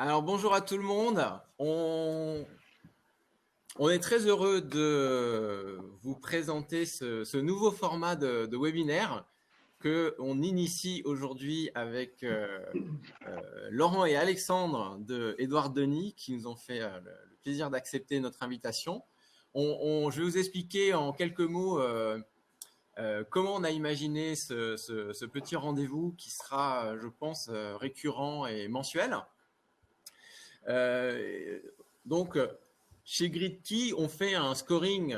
Alors bonjour à tout le monde. On est très heureux de vous présenter ce nouveau format de webinaire que on initie aujourd'hui avec Laurent et Alexandre de Édouard Denis qui nous ont fait le plaisir d'accepter notre invitation. Je vais vous expliquer en quelques mots comment on a imaginé ce petit rendez-vous qui sera, je pense, récurrent et mensuel. Donc, chez Gridkey, on fait un scoring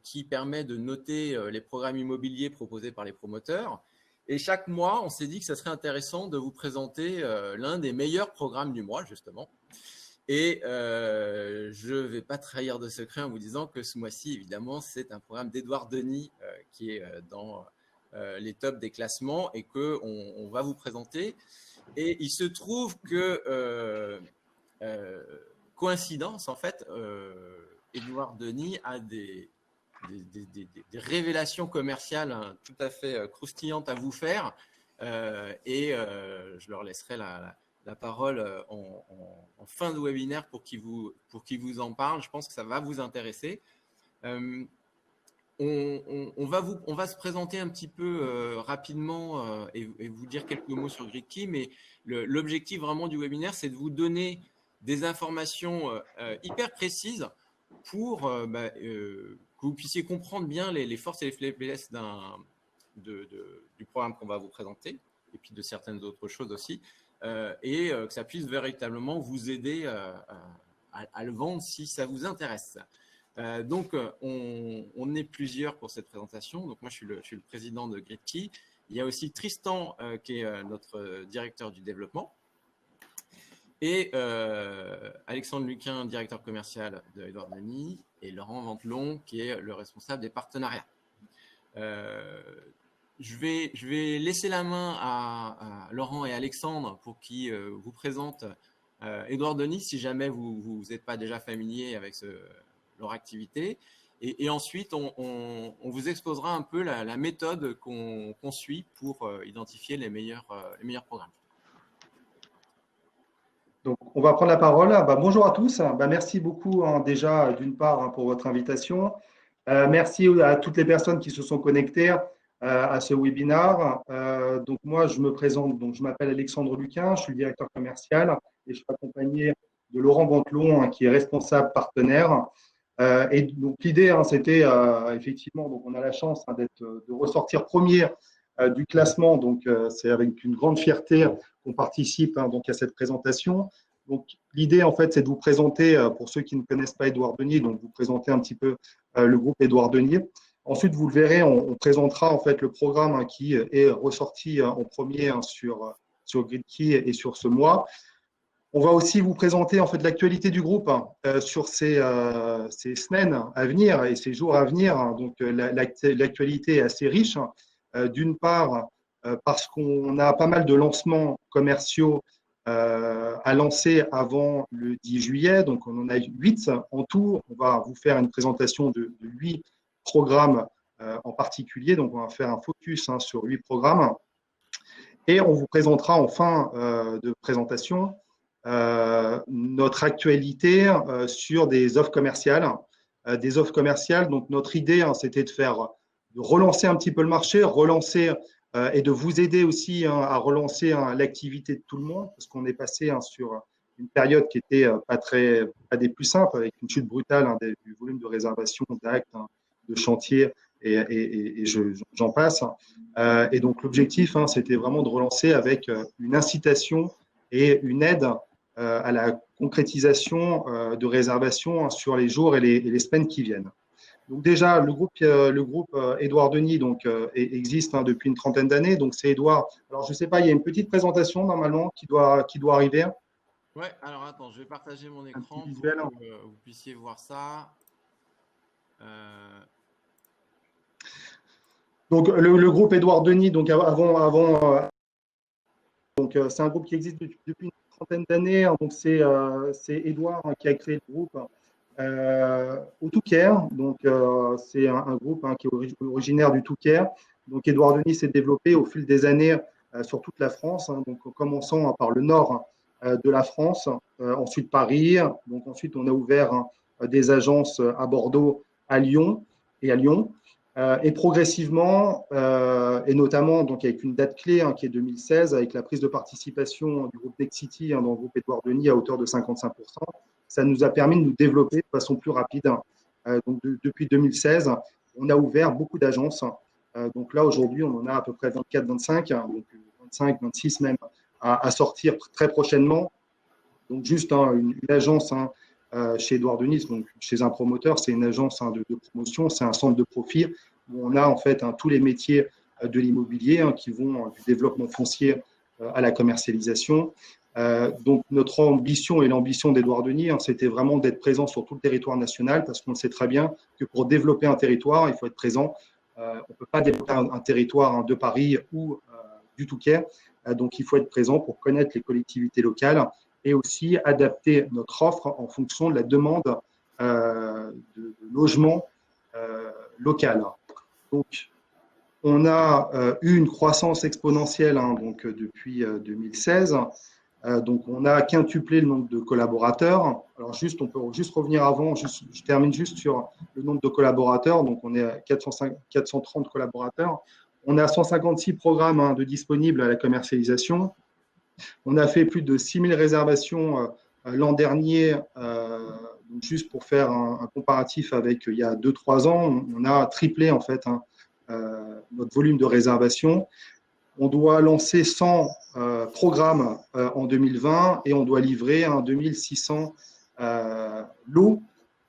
qui permet de noter les programmes immobiliers proposés par les promoteurs. Et chaque mois, on s'est dit que ça serait intéressant de vous présenter l'un des meilleurs programmes du mois, justement. Et je ne vais pas trahir de secret en vous disant que ce mois-ci, évidemment, c'est un programme d'Édouard Denis qui est dans les tops des classements et qu'on va vous présenter. Et il se trouve que coïncidence, en fait, Édouard Denis a des révélations commerciales tout à fait croustillantes à vous faire et je leur laisserai la parole en fin de webinaire pour qu'ils vous en parlent. Je pense que ça va vous intéresser. On va se présenter un petit peu rapidement et vous dire quelques mots sur Gridkey, mais l'objectif vraiment du webinaire, c'est de vous donner des informations hyper précises pour que vous puissiez comprendre bien les forces et les faiblesses du programme qu'on va vous présenter, et puis de certaines autres choses aussi, et que ça puisse véritablement vous aider à le vendre si ça vous intéresse. Donc, on est plusieurs pour cette présentation. Donc, moi, je suis le président de Gridkey. Il y a aussi Tristan, qui est notre directeur du développement. Et Alexandre Luquin, directeur commercial de Édouard Denis, et Laurent Ventelon, qui est le responsable des partenariats. Je vais laisser la main à Laurent et Alexandre pour qu'ils vous présentent Édouard Denis, si jamais vous n'êtes pas déjà familier avec leur activité. Et ensuite, on vous exposera un peu la méthode qu'on suit pour identifier les meilleurs programmes. Donc, on va prendre la parole. Bonjour à tous. Merci beaucoup déjà d'une part pour votre invitation. Merci à toutes les personnes qui se sont connectées à ce webinaire. Donc moi, je me présente. Donc, je m'appelle Alexandre Luquin, je suis le directeur commercial et je suis accompagné de Laurent Ventelon, qui est responsable partenaire. Et donc l'idée, c'était effectivement, donc on a la chance de ressortir premier du classement. Donc c'est avec une grande fierté qu'on participe donc à cette présentation. Donc l'idée, en fait, c'est de vous présenter, pour ceux qui ne connaissent pas Édouard Denis, donc vous présenter un petit peu le groupe Édouard Denis. Ensuite, vous le verrez, on présentera en fait le programme qui est ressorti en premier sur Gridkey et sur ce mois. On va aussi vous présenter en fait l'actualité du groupe sur ces semaines à venir et ces jours à venir. Donc l'actualité est assez riche. D'une part, parce qu'on a pas mal de lancements commerciaux à lancer avant le 10 juillet. Donc on en a 8 en tout. On va vous faire une présentation de 8 programmes en particulier. Donc on va faire un focus sur 8 programmes. Et on vous présentera en fin de présentation notre actualité sur des offres commerciales. Donc notre idée, c'était de relancer un petit peu le marché, et de vous aider aussi à relancer l'activité de tout le monde, parce qu'on est passé sur une période qui était pas des plus simples, avec une chute brutale du volume de réservation, d'actes, de chantiers, et j'en passe. Et donc l'objectif, c'était vraiment de relancer avec une incitation et une aide à la concrétisation de réservations sur les jours et les semaines qui viennent. Donc déjà, le groupe Édouard Denis existe depuis une trentaine d'années. Donc c'est Édouard. Alors je ne sais pas, il y a une petite présentation normalement qui doit arriver. Ouais, alors attends, je vais partager mon écran pour visuel. que vous puissiez voir ça. Donc le groupe Édouard Denis, donc c'est un groupe qui existe depuis une trentaine d'années. Donc c'est Édouard qui a créé le groupe au Touquerre. Donc c'est un groupe qui est originaire du Touquerre. Donc Édouard Denis s'est développé au fil des années sur toute la France. Donc en commençant par le nord de la France, ensuite Paris. Donc ensuite, on a ouvert des agences à Bordeaux, à Lyon et à Lyon. Et progressivement, et notamment donc avec une date clé qui est 2016, avec la prise de participation du groupe Nexity dans le groupe Édouard Denis à hauteur de 55%, ça nous a permis de nous développer de façon plus rapide. Donc depuis 2016, on a ouvert beaucoup d'agences. Donc là, aujourd'hui, on en a à peu près 24, 25, donc 25, 26 même, à sortir très prochainement. Donc juste une agence chez Édouard Denis, donc chez un promoteur, c'est une agence de promotion, c'est un centre de profit où on a en fait tous les métiers de l'immobilier qui vont du développement foncier à la commercialisation. Donc notre ambition et l'ambition d'Édouard Denis, c'était vraiment d'être présent sur tout le territoire national parce qu'on sait très bien que pour développer un territoire, il faut être présent. On ne peut pas développer un territoire de Paris ou du Touquet. Donc il faut être présent pour connaître les collectivités locales et aussi adapter notre offre en fonction de la demande de logement local. Donc, on a eu une croissance exponentielle donc, depuis 2016. Donc, on a quintuplé le nombre de collaborateurs. Alors, on peut juste revenir avant. Je termine juste sur le nombre de collaborateurs. Donc, on est à 430 collaborateurs. On a 156 programmes de disponibles à la commercialisation. On a fait plus de 6000 réservations l'an dernier. Donc juste pour faire un comparatif avec il y a 2-3 ans, on a triplé en fait notre volume de réservation. On doit lancer 100 programmes en 2020 et on doit livrer 2600 lots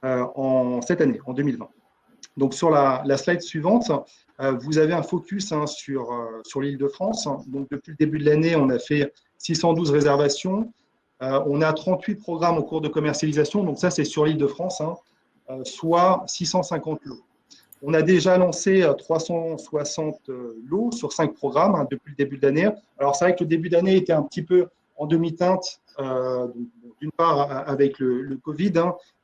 en cette année, en 2020. Donc sur la slide suivante, vous avez un focus sur l'Île-de-France. Donc depuis le début de l'année, on a fait 612 réservations. On a 38 programmes en cours de commercialisation. Donc ça, c'est sur l'Île-de-France, soit 650 lots. On a déjà lancé 360 lots sur 5 programmes depuis le début de l'année. Alors c'est vrai que le début d'année était un petit peu en demi-teinte, d'une part avec le Covid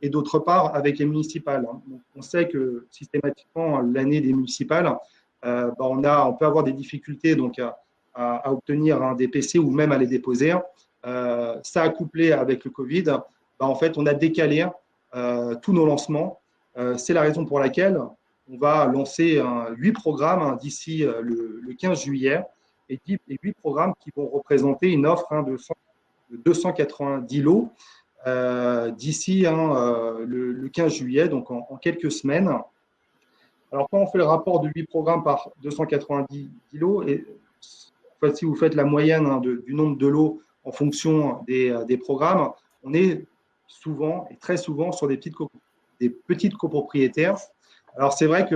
et d'autre part avec les municipales. Donc, on sait que systématiquement, l'année des municipales, on peut avoir des difficultés donc, à obtenir des PC ou même à les déposer. Ça a couplé avec le Covid. En fait, on a décalé tous nos lancements. C'est la raison pour laquelle on va lancer 8 programmes d'ici le 15 juillet et 8 programmes qui vont représenter une offre de 290 lots d'ici le 15 juillet, donc en quelques semaines. Alors, quand on fait le rapport de 8 programmes par 290 lots, et en fait, si vous faites la moyenne du nombre de lots en fonction des programmes, on est souvent et très souvent sur des petites copropriétaires. Alors, c'est vrai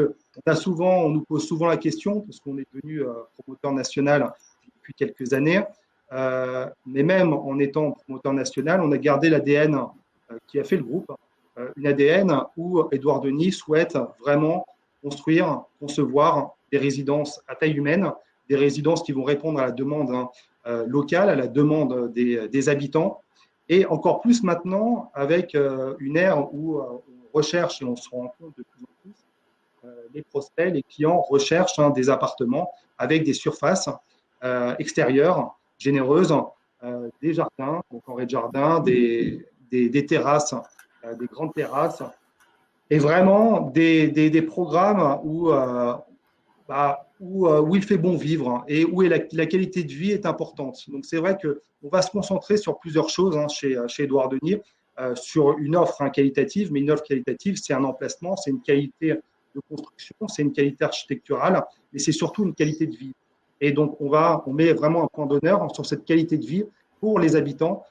on nous pose souvent la question, parce qu'on est devenu promoteur national depuis quelques années, mais même en étant promoteur national, on a gardé l'ADN qui a fait le groupe, une ADN où Édouard Denis souhaite vraiment concevoir des résidences à taille humaine, des résidences qui vont répondre à la demande locale, à la demande des habitants, et encore plus maintenant avec une ère où on recherche et on se rend compte de plus en plus les prospects, les clients recherchent des appartements avec des surfaces extérieures généreuses, des jardins, donc en rez-de-jardin, des terrasses, des grandes terrasses, et vraiment des programmes où il fait bon vivre et où la qualité de vie est importante. Donc c'est vrai qu'on va se concentrer sur plusieurs choses chez Édouard Denis, sur une offre qualitative, mais une offre qualitative, c'est un emplacement, c'est une qualité de construction, c'est une qualité architecturale, mais c'est surtout une qualité de vie. Et donc on met vraiment un point d'honneur sur cette qualité de vie pour les habitants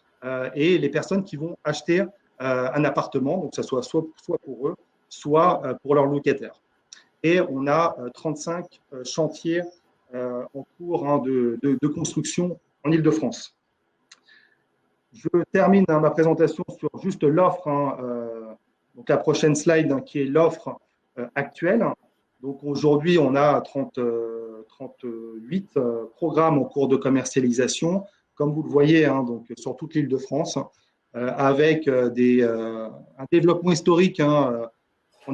et les personnes qui vont acheter un appartement, donc ça soit pour eux, soit pour leurs locataires. Et on a 35 chantiers en cours de construction en Île-de-France. Je termine ma présentation sur juste l'offre, donc la prochaine slide qui est l'offre actuelle. Donc aujourd'hui, on a 38 programmes en cours de commercialisation, comme vous le voyez, donc sur toute l'Île-de-France, avec un développement historique. En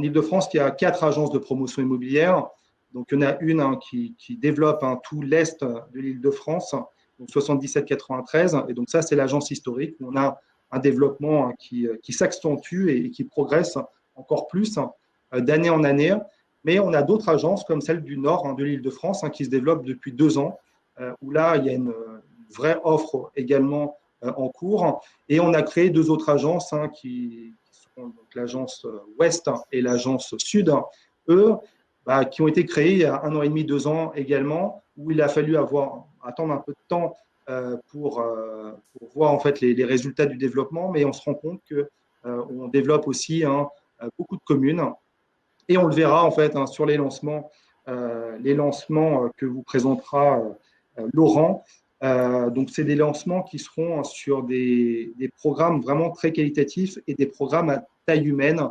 Île-de-France, il y a 4 agences de promotion immobilière. Donc, il y en a une qui développe tout l'Est de l'Île-de-France donc 77-93. Et donc ça, c'est l'agence historique où on a un développement qui s'accentue et qui progresse encore plus d'année en année. Mais on a d'autres agences comme celle du nord de l'Île-de-France qui se développe depuis 2 ans, où là, il y a une vraie offre également en cours. Et on a créé 2 autres agences qui sont l'agence ouest et l'agence sud. Eux, qui ont été créés il y a 1 an et demi, 2 ans également, où il a fallu attendre un peu de temps pour voir en fait les résultats du développement, mais on se rend compte qu'on développe aussi beaucoup de communes et on le verra en fait sur les lancements que vous présentera Laurent. Donc, c'est des lancements qui seront sur des programmes vraiment très qualitatifs et des programmes à taille humaine.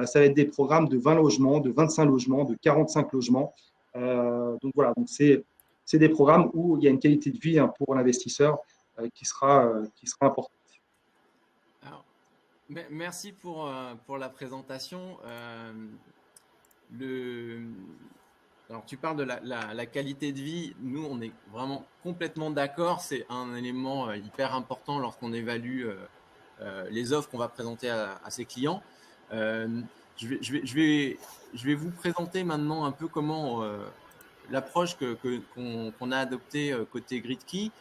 Ça va être des programmes de 20 logements, de 25 logements, de 45 logements. Donc, voilà, donc c'est des programmes où il y a une qualité de vie pour l'investisseur qui sera importante. Alors, merci pour la présentation. Alors, tu parles de la qualité de vie. Nous, on est vraiment complètement d'accord. C'est un élément hyper important lorsqu'on évalue les offres qu'on va présenter à ses clients. Je vais vous présenter maintenant un peu comment l'approche qu'on a adoptée côté GridKey.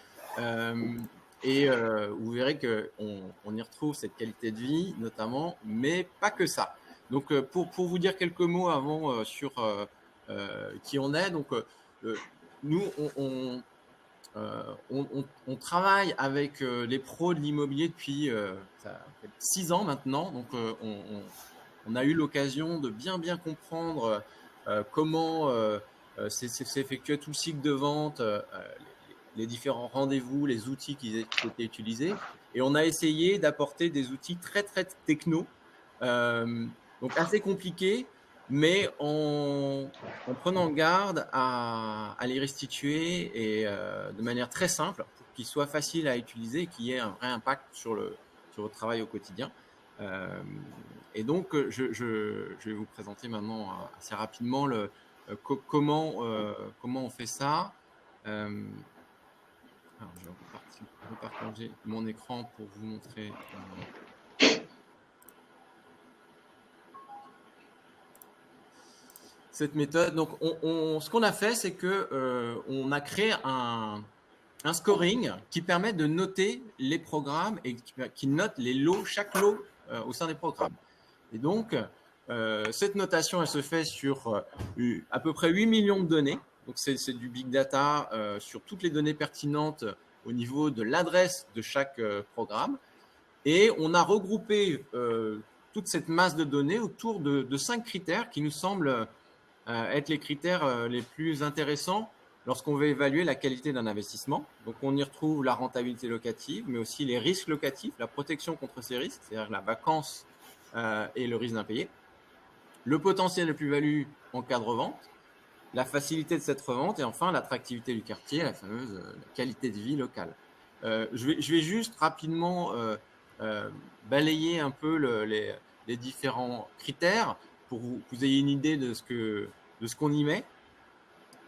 Et vous verrez qu'on y retrouve cette qualité de vie notamment, mais pas que ça. Donc, pour vous dire quelques mots avant sur qui on est, donc nous, on travaille avec les pros de l'immobilier depuis ça fait 6 ans maintenant. Donc, on a eu l'occasion de bien comprendre comment s'effectuait tout le cycle de vente, les différents rendez-vous, les outils qui étaient utilisés. Et on a essayé d'apporter des outils très techno, donc assez compliqués, mais en prenant garde à les restituer et de manière très simple pour qu'ils soient faciles à utiliser et qu'il y ait un vrai impact sur le travail au quotidien. Et donc, je vais vous présenter maintenant assez rapidement comment on fait ça. Alors, je vais repartager mon écran pour vous montrer cette méthode. Donc, ce qu'on a fait, c'est que on a créé un scoring qui permet de noter les programmes et qui note les lots, chaque lot au sein des programmes. Et donc, cette notation, elle se fait sur à peu près 8 millions de données. Donc, c'est du big data sur toutes les données pertinentes au niveau de l'adresse de chaque programme. Et on a regroupé toute cette masse de données autour de 5 critères qui nous semblent être les critères les plus intéressants lorsqu'on veut évaluer la qualité d'un investissement. Donc, on y retrouve la rentabilité locative, mais aussi les risques locatifs, la protection contre ces risques, c'est-à-dire la vacance et le risque d'impayé, le potentiel de plus-value en cas de revente, la facilité de cette revente et enfin l'attractivité du quartier, la fameuse qualité de vie locale. Je vais juste rapidement balayer un peu les différents critères pour que vous ayez une idée de ce qu'on y met.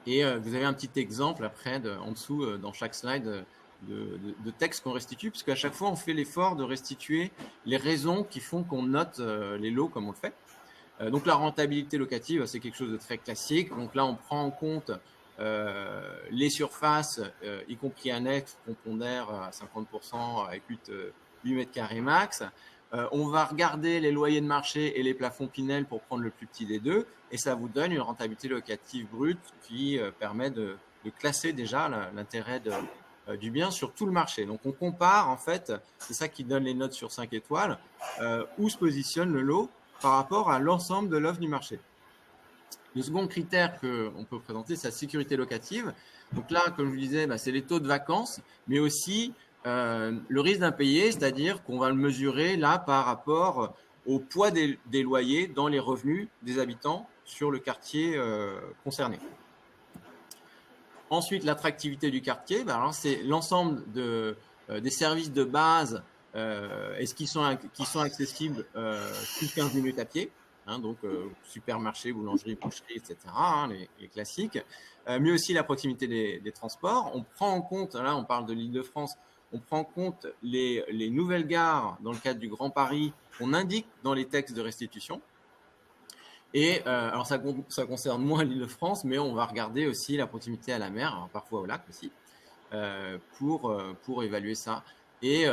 Et vous avez un petit exemple après en dessous dans chaque slide de texte qu'on restitue, puisque à chaque fois on fait l'effort de restituer les raisons qui font qu'on note les lots comme on le fait. Donc la rentabilité locative, c'est quelque chose de très classique. Donc là, on prend en compte les surfaces, y compris annexes, qu'on pondère à 50% avec 8 mètres carrés max. On va regarder les loyers de marché et les plafonds Pinel pour prendre le plus petit des deux, et ça vous donne une rentabilité locative brute qui permet de classer déjà l'intérêt du bien sur tout le marché. Donc on compare, en fait, c'est ça qui donne les notes sur 5 étoiles, où se positionne le lot par rapport à l'ensemble de l'offre du marché. Le second critère qu'on peut présenter, c'est la sécurité locative. Donc là, comme je vous disais, c'est les taux de vacances, mais aussi le risque d'impayé, c'est-à-dire qu'on va le mesurer là par rapport au poids des loyers dans les revenus des habitants sur le quartier concerné. Ensuite, l'attractivité du quartier, c'est l'ensemble des services de base est-ce qu'ils sont accessibles sous 15 minutes à pied. hein, donc supermarché, boulangerie, boucherie, etc., hein, les classiques, mais aussi la proximité des transports. On prend en compte, là on parle de l'Île-de-France, on prend en compte les nouvelles gares dans le cadre du Grand Paris qu'on indique dans les textes de restitution. Et alors ça concerne moins l'Île-de-France, mais on va regarder aussi la proximité à la mer, alors parfois au lac aussi, pour évaluer ça. Et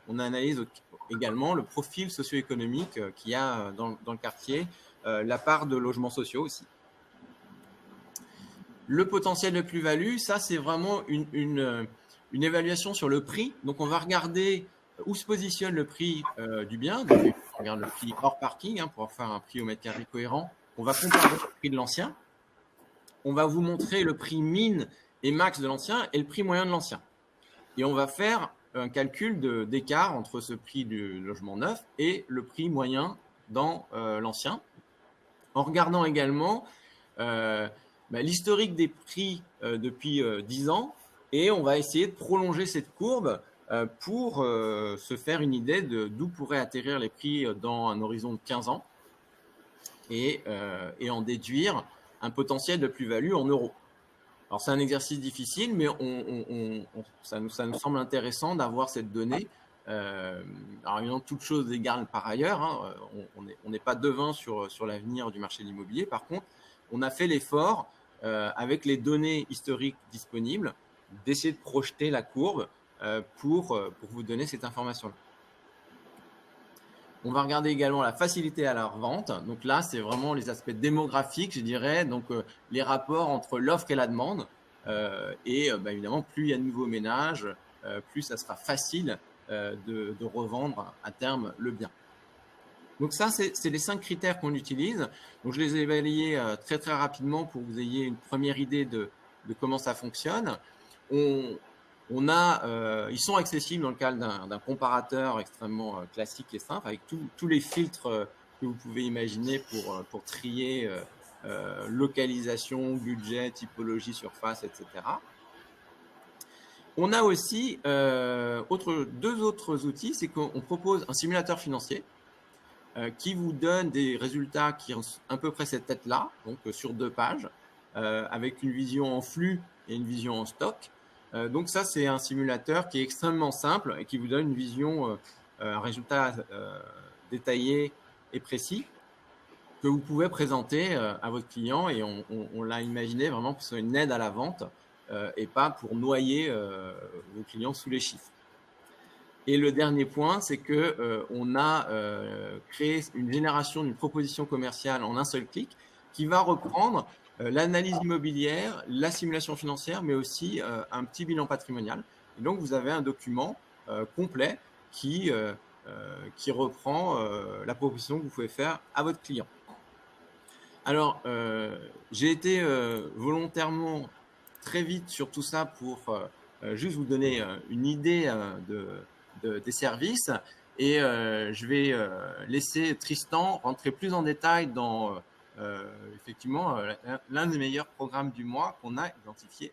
on analyse également le profil socio-économique qu'il y a dans le quartier, la part de logements sociaux aussi. Le potentiel de plus-value, ça c'est vraiment une évaluation sur le prix. Donc on va regarder où se positionne le prix du bien. Donc, on regarde le prix hors parking pour faire un prix au mètre carré cohérent. On va comparer le prix de l'ancien. On va vous montrer le prix min et max de l'ancien et le prix moyen de l'ancien. Et on va faire un calcul d'écart entre ce prix du logement neuf et le prix moyen dans l'ancien, en regardant également l'historique des prix depuis 10 ans, et on va essayer de prolonger cette courbe pour se faire une idée d'où pourraient atterrir les prix dans un horizon de 15 ans et en déduire un potentiel de plus-value en euros. Alors, c'est un exercice difficile, mais ça nous semble intéressant d'avoir cette donnée. Alors, évidemment, toute chose égale par ailleurs, hein, on n'est pas devin sur l'avenir du marché de l'immobilier. Par contre, on a fait l'effort, avec les données historiques disponibles, d'essayer de projeter la courbe pour vous donner cette information-là. On va regarder également la facilité à la revente. Donc là, c'est vraiment les aspects démographiques, je dirais. Donc, les rapports entre l'offre et la demande. Évidemment, plus il y a de nouveaux ménages, plus ça sera facile de revendre à terme le bien. Donc ça, c'est les 5 critères qu'on utilise. Donc, je les ai évalués très, très rapidement pour que vous ayez une première idée de comment ça fonctionne. Ils sont accessibles dans le cadre d'un comparateur extrêmement classique et simple, avec tous les filtres que vous pouvez imaginer pour trier localisation, budget, typologie, surface, etc. On a aussi deux autres outils, c'est qu'on propose un simulateur financier qui vous donne des résultats qui ont à peu près cette tête-là, donc sur 2 pages, avec une vision en flux et une vision en stock. Donc ça, c'est un simulateur qui est extrêmement simple et qui vous donne une vision, un résultat détaillé et précis que vous pouvez présenter à votre client, et on l'a imaginé vraiment pour que ce soit une aide à la vente et pas pour noyer vos clients sous les chiffres. Et le dernier point, c'est qu'on a créé une génération d'une proposition commerciale en un seul clic qui va reprendre l'analyse immobilière, la simulation financière, mais aussi un petit bilan patrimonial. Et donc, vous avez un document complet qui reprend la proposition que vous pouvez faire à votre client. Alors, j'ai été volontairement très vite sur tout ça pour juste vous donner une idée des services. Et je vais laisser Tristan rentrer plus en détail dans effectivement l'un des meilleurs programmes du mois qu'on a identifié.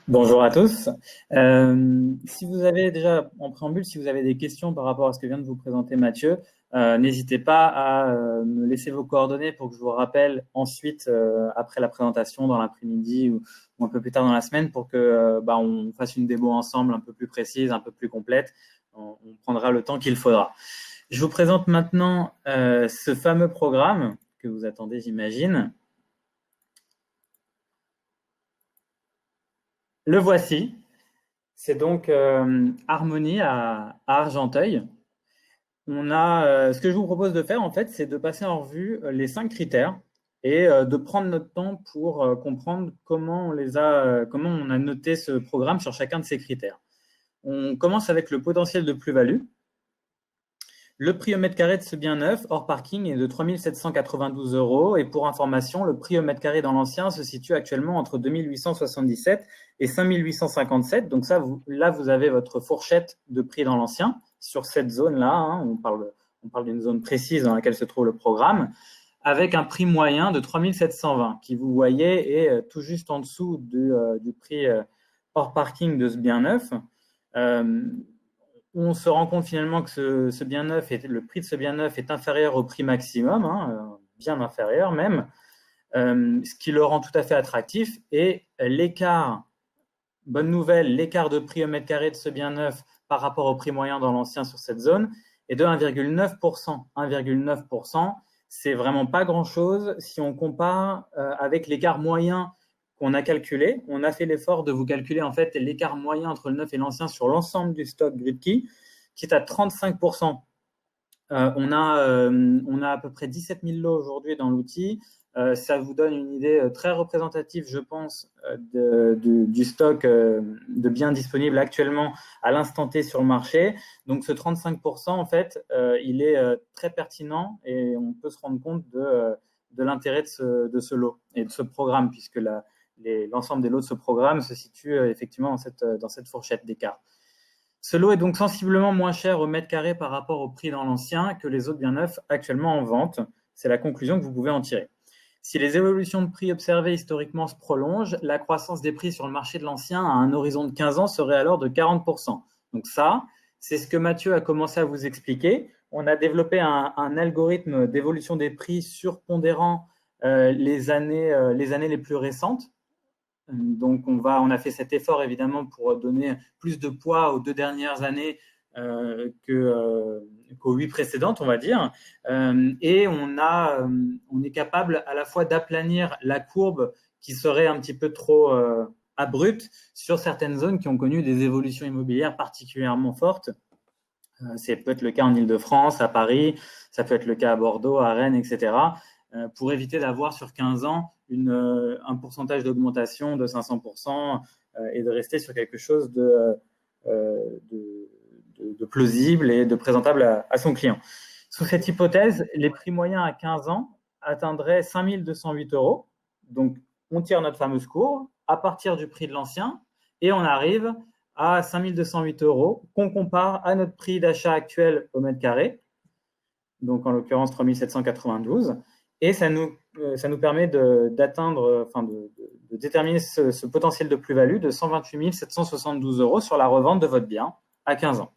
Bonjour à tous. Si vous avez déjà, en préambule, si vous avez des questions par rapport à ce que vient de vous présenter Mathieu, n'hésitez pas à me laisser vos coordonnées pour que je vous rappelle ensuite, après la présentation, dans l'après-midi ou un peu plus tard dans la semaine, pour que on fasse une démo ensemble un peu plus précise, un peu plus complète. On prendra le temps qu'il faudra. Je vous présente maintenant ce fameux programme que vous attendez, j'imagine. Le voici. C'est donc Harmonie à Argenteuil. Ce que je vous propose de faire, en fait, c'est de passer en revue les 5 critères et de prendre notre temps pour comprendre comment on a noté ce programme sur chacun de ces critères. On commence avec le potentiel de plus-value. Le prix au mètre carré de ce bien neuf, hors parking, est de 3 792 €. Et pour information, le prix au mètre carré dans l'ancien se situe actuellement entre 2 877 et 5 857. Donc ça, là, vous avez votre fourchette de prix dans l'ancien sur cette zone-là. Hein, on parle d'une zone précise dans laquelle se trouve le programme, avec un prix moyen de 3 720, qui, vous voyez, est tout juste en dessous du prix hors parking de ce bien neuf. on se rend compte finalement que ce bien neuf, le prix de ce bien neuf est inférieur au prix maximum, hein, bien inférieur même, ce qui le rend tout à fait attractif. Et l'écart, bonne nouvelle, l'écart de prix au mètre carré de ce bien neuf par rapport au prix moyen dans l'ancien sur cette zone est de 1,9%. 1,9%, c'est vraiment pas grand-chose si on compare avec l'écart moyen qu'on a calculé. On a fait l'effort de vous calculer en fait l'écart moyen entre le neuf et l'ancien sur l'ensemble du stock GridKey, qui est à 35%. On a à peu près 17 000 lots aujourd'hui dans l'outil. Ça vous donne une idée très représentative, je pense, du stock de biens disponibles actuellement à l'instant T sur le marché. Donc, ce 35%, en fait, il est très pertinent et on peut se rendre compte de l'intérêt de ce lot et de ce programme, puisque l'ensemble des lots de ce programme se situe effectivement dans cette fourchette d'écart. Ce lot est donc sensiblement moins cher au mètre carré par rapport au prix dans l'ancien que les autres biens neufs actuellement en vente. C'est la conclusion que vous pouvez en tirer. Si les évolutions de prix observées historiquement se prolongent, la croissance des prix sur le marché de l'ancien à un horizon de 15 ans serait alors de 40%. Donc ça, c'est ce que Mathieu a commencé à vous expliquer. On a développé un algorithme d'évolution des prix surpondérant les années les plus récentes. Donc, on a fait cet effort évidemment pour donner plus de poids aux 2 dernières années qu'aux 8 précédentes, on va dire. Et on est capable à la fois d'aplanir la courbe qui serait un petit peu trop abrupte sur certaines zones qui ont connu des évolutions immobilières particulièrement fortes. C'est peut-être le cas en Île-de-France, à Paris, ça peut être le cas à Bordeaux, à Rennes, etc. Pour éviter d'avoir sur 15 ans un pourcentage d'augmentation de 500% et de rester sur quelque chose de plausible et de présentable à son client. Sous cette hypothèse, les prix moyens à 15 ans atteindraient 5 208 €. Donc, on tire notre fameuse courbe à partir du prix de l'ancien et on arrive à 5 208 € qu'on compare à notre prix d'achat actuel au mètre carré, donc en l'occurrence 3 792. Et ça nous permet de déterminer ce potentiel de plus-value de 128 772 € sur la revente de votre bien à 15 ans.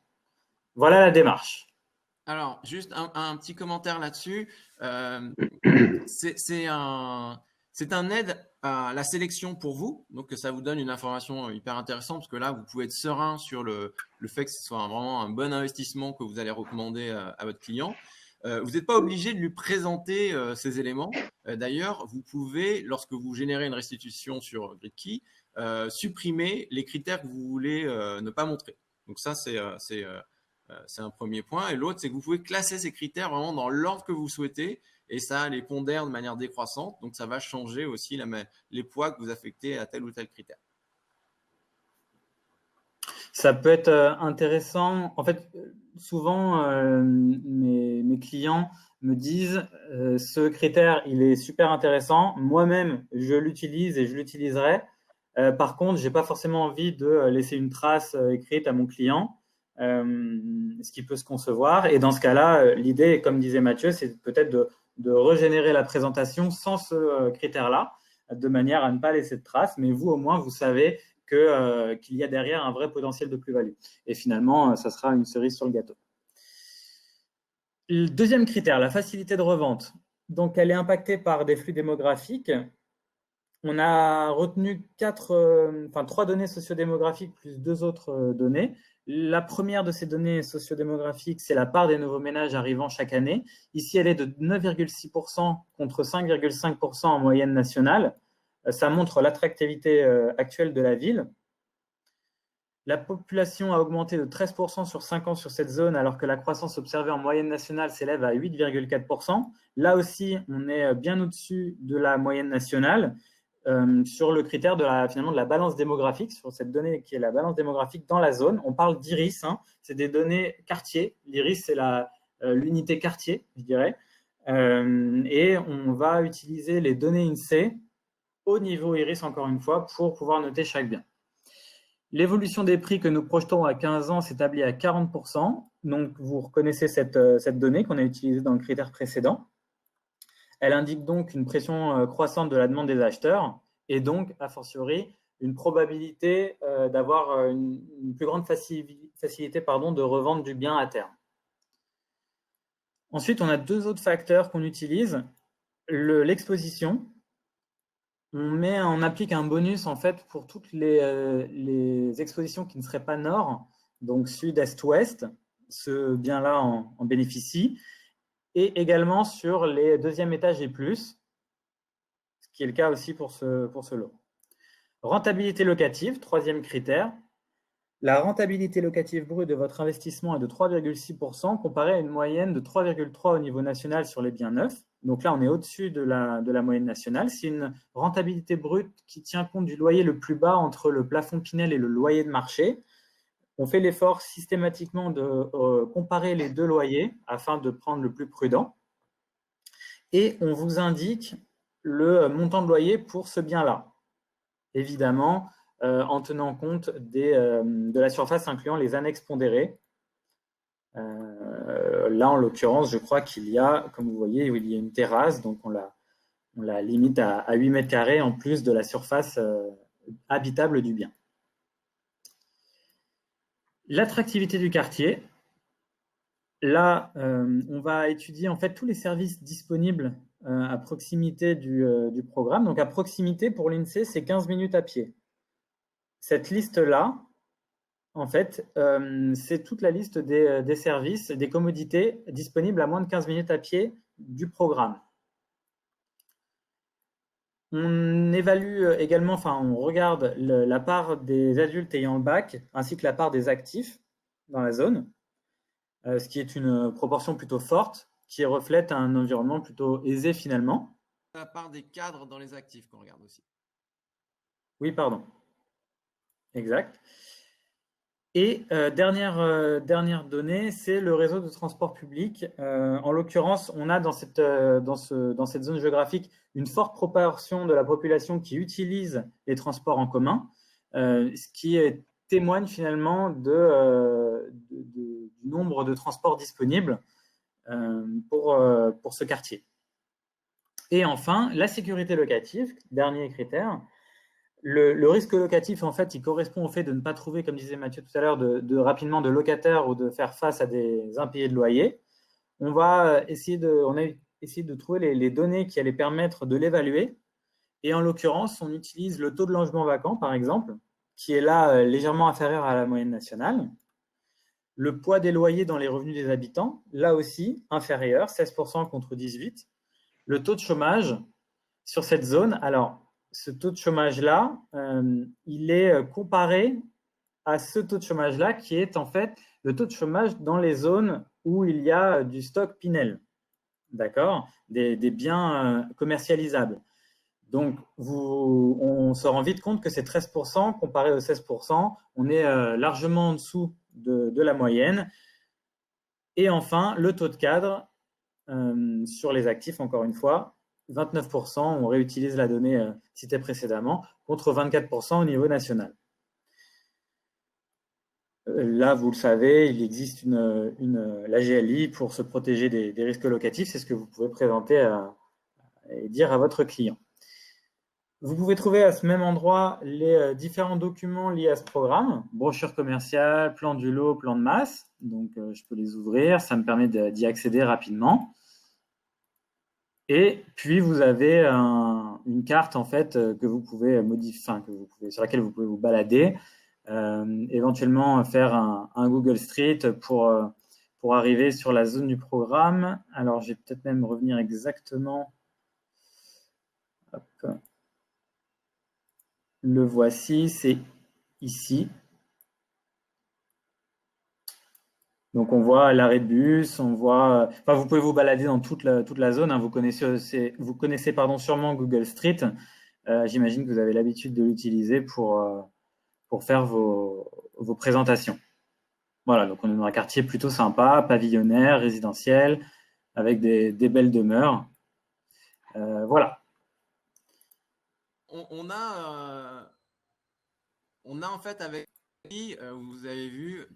Voilà la démarche. Alors, juste un petit commentaire là-dessus. C'est un aide à la sélection pour vous. Donc, ça vous donne une information hyper intéressante parce que là, vous pouvez être serein sur le fait que ce soit vraiment un bon investissement que vous allez recommander à votre client. Vous n'êtes pas obligé de lui présenter ces éléments. D'ailleurs, vous pouvez, lorsque vous générez une restitution sur GridKey, supprimer les critères que vous voulez ne pas montrer. Donc ça, c'est un premier point. Et l'autre, c'est que vous pouvez classer ces critères vraiment dans l'ordre que vous souhaitez et ça les pondère de manière décroissante. Donc, ça va changer aussi les poids que vous affectez à tel ou tel critère. Ça peut être intéressant. En fait, souvent, mes clients me disent ce critère, il est super intéressant. Moi-même, je l'utilise et je l'utiliserai. Par contre, je n'ai pas forcément envie de laisser une trace écrite à mon client, ce qui peut se concevoir. Et dans ce cas-là, l'idée, comme disait Mathieu, c'est peut-être de régénérer la présentation sans ce critère-là, de manière à ne pas laisser de trace. Mais vous, au moins, vous savez qu'il y a derrière un vrai potentiel de plus-value. Et finalement, ça sera une cerise sur le gâteau. Le deuxième critère, la facilité de revente. Donc, elle est impactée par des flux démographiques. On a retenu 3 données sociodémographiques plus 2 autres données. La première de ces données sociodémographiques, c'est la part des nouveaux ménages arrivant chaque année. Ici, elle est de 9,6% contre 5,5% en moyenne nationale. Ça montre l'attractivité actuelle de la ville. La population a augmenté de 13% sur 5 ans sur cette zone, alors que la croissance observée en moyenne nationale s'élève à 8,4%. Là aussi, on est bien au-dessus de la moyenne nationale sur le critère de la balance démographique, sur cette donnée qui est la balance démographique dans la zone. On parle d'IRIS, c'est des données quartier. L'IRIS, c'est l'unité quartier, je dirais. Et on va utiliser les données INSEE au niveau IRIS, encore une fois, pour pouvoir noter chaque bien. L'évolution des prix que nous projetons à 15 ans s'établit à 40%. Donc, vous reconnaissez cette donnée qu'on a utilisée dans le critère précédent. Elle indique donc une pression croissante de la demande des acheteurs et donc, a fortiori, une probabilité d'avoir une plus grande facilité facilité de revente du bien à terme. Ensuite, on a deux autres facteurs qu'on utilise. L'exposition. On applique un bonus en fait pour toutes les expositions qui ne seraient pas nord, donc sud, est, ouest. Ce bien-là en bénéficie. Et également sur les deuxième étage et plus, ce qui est le cas aussi pour ce lot. Rentabilité locative, troisième critère. La rentabilité locative brute de votre investissement est de 3,6% comparé à une moyenne de 3,3% au niveau national sur les biens neufs. Donc là, on est au-dessus de la moyenne nationale. C'est une rentabilité brute qui tient compte du loyer le plus bas entre le plafond Pinel et le loyer de marché. On fait l'effort systématiquement de comparer les deux loyers afin de prendre le plus prudent. Et on vous indique le montant de loyer pour ce bien-là. Évidemment, en tenant compte de la surface incluant les annexes pondérées. Là, en l'occurrence, je crois qu'il y a, comme vous voyez, il y a une terrasse, donc on la limite à 8 mètres carrés en plus de la surface habitable du bien. L'attractivité du quartier. Là, on va étudier en fait tous les services disponibles à proximité du programme. Donc, à proximité, pour l'INSEE, c'est 15 minutes à pied. Cette liste-là, en fait, c'est toute la liste des services, des commodités disponibles à moins de 15 minutes à pied du programme. On évalue également, on regarde la part des adultes ayant le bac, ainsi que la part des actifs dans la zone, ce qui est une proportion plutôt forte, qui reflète un environnement plutôt aisé finalement. La part des cadres dans les actifs qu'on regarde aussi. Oui, pardon. Exact. Et dernière donnée, c'est le réseau de transport public. En l'occurrence, on a dans cette zone géographique une forte proportion de la population qui utilise les transports en commun, ce qui témoigne finalement du nombre de transports disponibles pour ce quartier. Et enfin, la sécurité locative, dernier critère. Le risque locatif, en fait, il correspond au fait de ne pas trouver, comme disait Mathieu tout à l'heure, rapidement de locataires ou de faire face à des impayés de loyer. On a essayé de trouver les données qui allaient permettre de l'évaluer. Et en l'occurrence, on utilise le taux de logement vacant, par exemple, qui est là légèrement inférieur à la moyenne nationale. Le poids des loyers dans les revenus des habitants, là aussi, inférieur, 16% contre 18%. Le taux de chômage sur cette zone, alors, ce taux de chômage-là, il est comparé à ce taux de chômage-là qui est en fait le taux de chômage dans les zones où il y a du stock Pinel, d'accord, des biens commercialisables. Donc, on se rend vite compte que c'est 13% comparé aux 16%. On est largement en dessous de la moyenne. Et enfin, le taux de cadre sur les actifs, encore une fois, 29%, on réutilise la donnée citée précédemment, contre 24% au niveau national. Là, vous le savez, il existe la GLI pour se protéger des risques locatifs. C'est ce que vous pouvez présenter et dire à votre client. Vous pouvez trouver à ce même endroit les différents documents liés à ce programme, brochure commerciale, plan du lot, plan de masse. Donc, je peux les ouvrir, ça me permet d'y accéder rapidement. Et puis, vous avez une carte en fait que vous pouvez modifier, sur laquelle vous pouvez vous balader, éventuellement faire un Google Street pour arriver sur la zone du programme. Alors, je vais peut-être même revenir exactement. Hop. Le voici, c'est ici. Donc, on voit l'arrêt de bus, on voit. Vous pouvez vous balader dans toute la zone. Hein. Vous connaissez sûrement Google Street. J'imagine que vous avez l'habitude de l'utiliser pour faire vos présentations. Voilà, donc on est dans un quartier plutôt sympa, pavillonnaire, résidentiel, avec des belles demeures. Voilà. On a en fait avec vous avez vu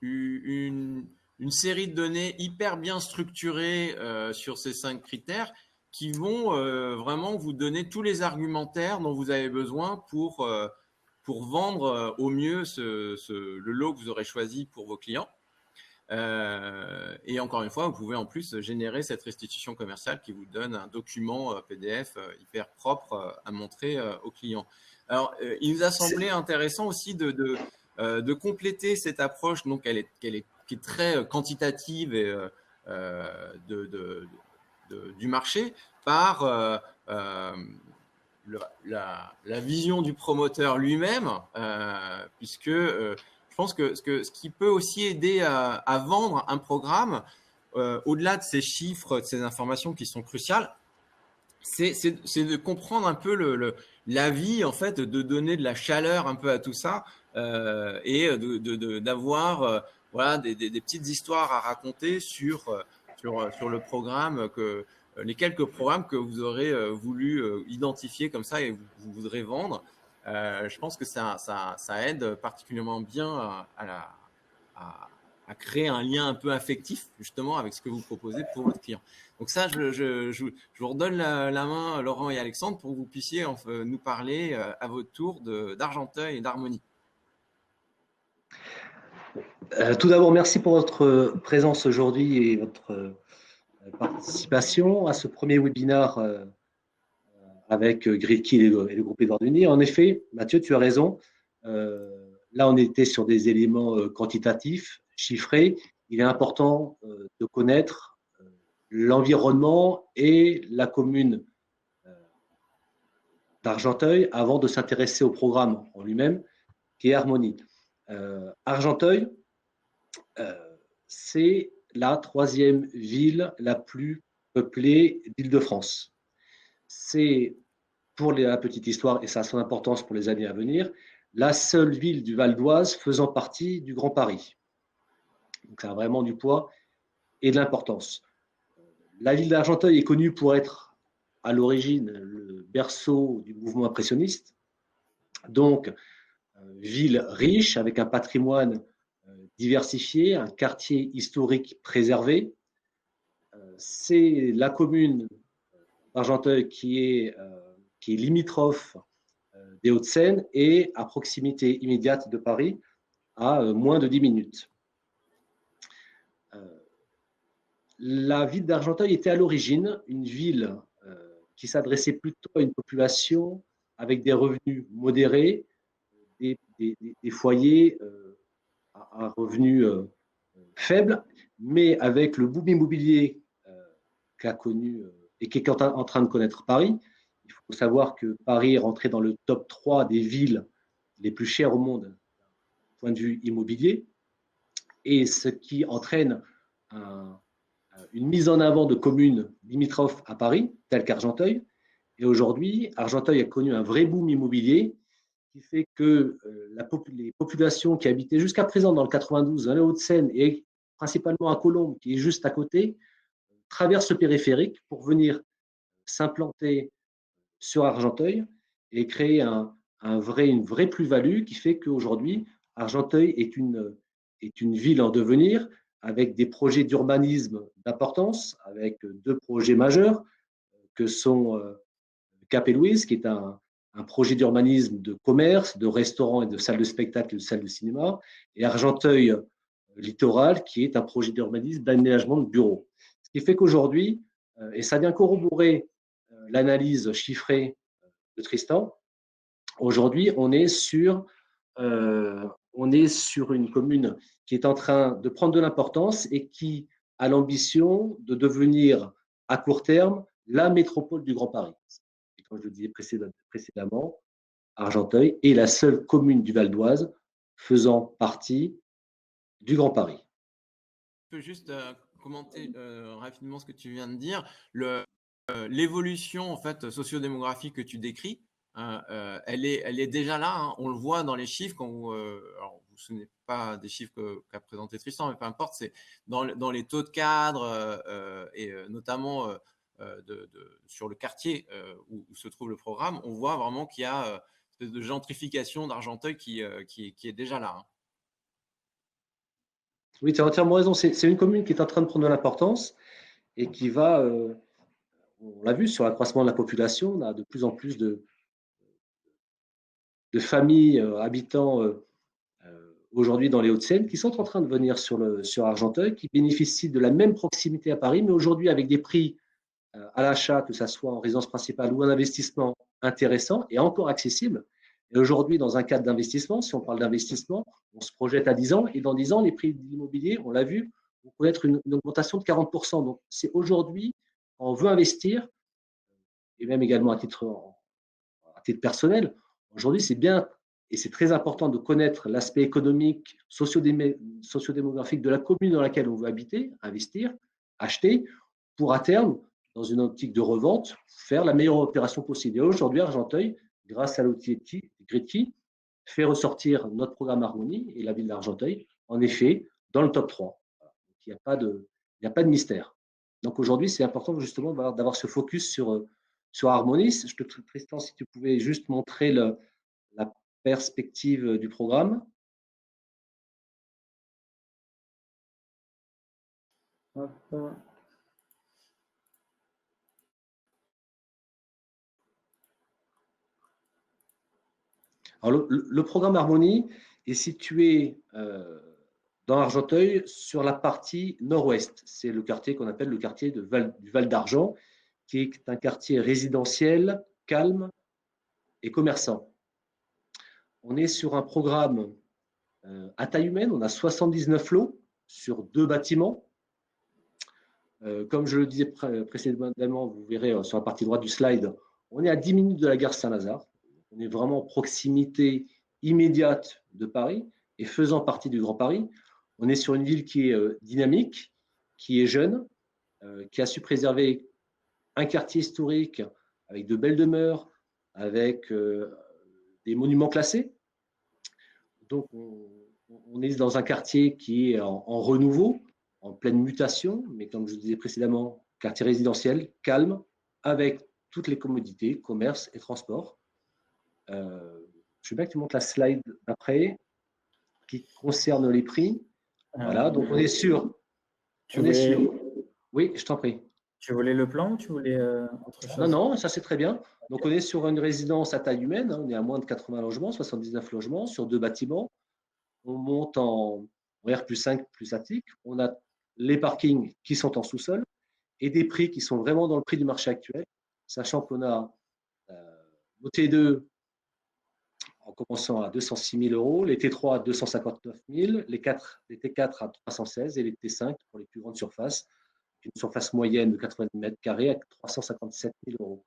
une série de données hyper bien structurées sur ces 5 critères qui vont vraiment vous donner tous les argumentaires dont vous avez besoin pour pour vendre au mieux le lot que vous aurez choisi pour vos clients. Et encore une fois, vous pouvez en plus générer cette restitution commerciale qui vous donne un document PDF hyper propre à montrer aux clients. Alors, il nous a semblé intéressant aussi de compléter cette approche, donc qui est très quantitative et du marché par la vision du promoteur lui-même, puisque je pense que ce qui peut aussi aider à vendre un programme, au-delà de ces chiffres, de ces informations qui sont cruciales, c'est de comprendre un peu la vie, en fait, de donner de la chaleur un peu à tout ça, et d'avoir voilà, des petites histoires à raconter sur le programme, les quelques programmes que vous aurez voulu identifier comme ça et vous voudrez vendre. Je pense que ça aide particulièrement bien à créer un lien un peu affectif justement avec ce que vous proposez pour votre client. Donc ça, je vous redonne la main, Laurent et Alexandre, pour que vous puissiez nous parler à votre tour d'Argenteuil et d'Harmonie. Tout d'abord, merci pour votre présence aujourd'hui et votre participation à ce premier webinaire avec Gridkey et le groupe Édouard Denis. En effet, Mathieu, tu as raison. Là, on était sur des éléments quantitatifs, chiffrés. Il est important de connaître l'environnement et la commune d'Argenteuil avant de s'intéresser au programme en lui-même, qui est Harmonie. Argenteuil, c'est la 3e ville la plus peuplée d'Île-de-France. C'est, pour la petite histoire, et ça a son importance pour les années à venir, la seule ville du Val d'Oise faisant partie du Grand Paris. Donc ça a vraiment du poids et de l'importance. La ville d'Argenteuil est connue pour être à l'origine le berceau du mouvement impressionniste. Donc, ville riche avec un patrimoine diversifié, un quartier historique préservé. C'est la commune d'Argenteuil qui est limitrophe des Hauts-de-Seine et à proximité immédiate de Paris, à moins de 10 minutes. La ville d'Argenteuil était à l'origine une ville qui s'adressait plutôt à une population avec des revenus modérés, des foyers à revenus faibles, mais avec le boom immobilier qu'a connu et qui est en train de connaître Paris. Il faut savoir que Paris est rentré dans le top 3 des villes les plus chères au monde du point de vue immobilier, et ce qui entraîne une mise en avant de communes limitrophes à Paris, telles qu'Argenteuil. Et aujourd'hui, Argenteuil a connu un vrai boom immobilier qui fait que les populations qui habitaient jusqu'à présent dans le 92, dans les Hauts-de-Seine et principalement à Colombes, qui est juste à côté, traversent le périphérique pour venir s'implanter sur Argenteuil et créer une vraie plus-value qui fait qu'aujourd'hui, Argenteuil est une ville en devenir avec des projets d'urbanisme d'importance, avec 2 projets majeurs que sont Cap et Louise, qui est un projet d'urbanisme de commerce, de restaurants et de salles de spectacle et de salles de cinéma, et Argenteuil Littoral, qui est un projet d'urbanisme d'aménagement de bureaux. Ce qui fait qu'aujourd'hui, et ça vient corroborer l'analyse chiffrée de Tristan, aujourd'hui, on est sur une commune qui est en train de prendre de l'importance et qui a l'ambition de devenir à court terme la métropole du Grand Paris. Et comme je le disais précédemment, Argenteuil est la seule commune du Val d'Oise faisant partie du Grand Paris. Je peux juste commenter rapidement ce que tu viens de dire. L'évolution en fait sociodémographique que tu décris, elle est déjà là. Hein. On le voit dans les chiffres. Alors, ce n'est pas des chiffres qu'a présenté Tristan, mais peu importe. C'est dans les taux de cadre et notamment sur le quartier où se trouve le programme. On voit vraiment qu'il y a une espèce de gentrification d'Argenteuil qui est déjà là. Hein. Oui, tu as entièrement raison. C'est une commune qui est en train de prendre de l'importance et qui va, on l'a vu sur l'accroissement de la population, on a de plus en plus de familles habitant aujourd'hui dans les Hauts-de-Seine qui sont en train de venir sur Argenteuil, qui bénéficient de la même proximité à Paris, mais aujourd'hui avec des prix à l'achat, que ce soit en résidence principale ou en investissement intéressant et encore accessible. Et aujourd'hui, dans un cadre d'investissement, si on parle d'investissement, on se projette à 10 ans et dans 10 ans, les prix de l'immobilier, on l'a vu, vont connaître une augmentation de 40%. Donc, c'est aujourd'hui, quand on veut investir, et même également à titre personnel, aujourd'hui, c'est bien et c'est très important de connaître l'aspect économique, sociodémographique de la commune dans laquelle on veut habiter, investir, acheter, pour à terme, dans une optique de revente, faire la meilleure opération possible. Et aujourd'hui, Argenteuil, grâce à l'outil Gritki, fait ressortir notre programme Harmonie et la ville d'Argenteuil, en effet, dans le top 3. Voilà. Donc, il n'y a pas de mystère. Donc aujourd'hui, c'est important justement d'avoir ce focus sur Harmonie. Tristan, si tu pouvais juste montrer la perspective du programme. Hop. Alors, le programme Harmonie est situé dans Argenteuil sur la partie nord-ouest. C'est le quartier qu'on appelle le quartier du Val d'Argent, qui est un quartier résidentiel, calme et commerçant. On est sur un programme à taille humaine, on a 79 lots sur 2 bâtiments. Comme je le disais précédemment, vous verrez sur la partie droite du slide, on est à 10 minutes de la gare Saint-Lazare. On est vraiment en proximité immédiate de Paris et faisant partie du Grand Paris. On est sur une ville qui est dynamique, qui est jeune, qui a su préserver un quartier historique avec de belles demeures, avec des monuments classés. Donc, on est dans un quartier qui est en renouveau, en pleine mutation, mais comme je disais précédemment, quartier résidentiel, calme, avec toutes les commodités, commerce et transport. Je veux bien que tu montres la slide d'après, qui concerne les prix. Voilà, donc on est sûr. Oui, je t'en prie. Tu voulais le plan ou tu voulais autre chose? Non, ça c'est très bien. Donc on est sur une résidence à taille humaine, on est à moins de 80 logements, 79 logements sur 2 bâtiments. On monte en R+5 plus attique. On a les parkings qui sont en sous-sol et des prix qui sont vraiment dans le prix du marché actuel, sachant qu'on a nos T2 en commençant à 206 000 euros, les T3 à 259 000, les T4 à 316 et les T5 pour les plus grandes surfaces, une surface moyenne de 90 mètres carrés à 357 000 euros.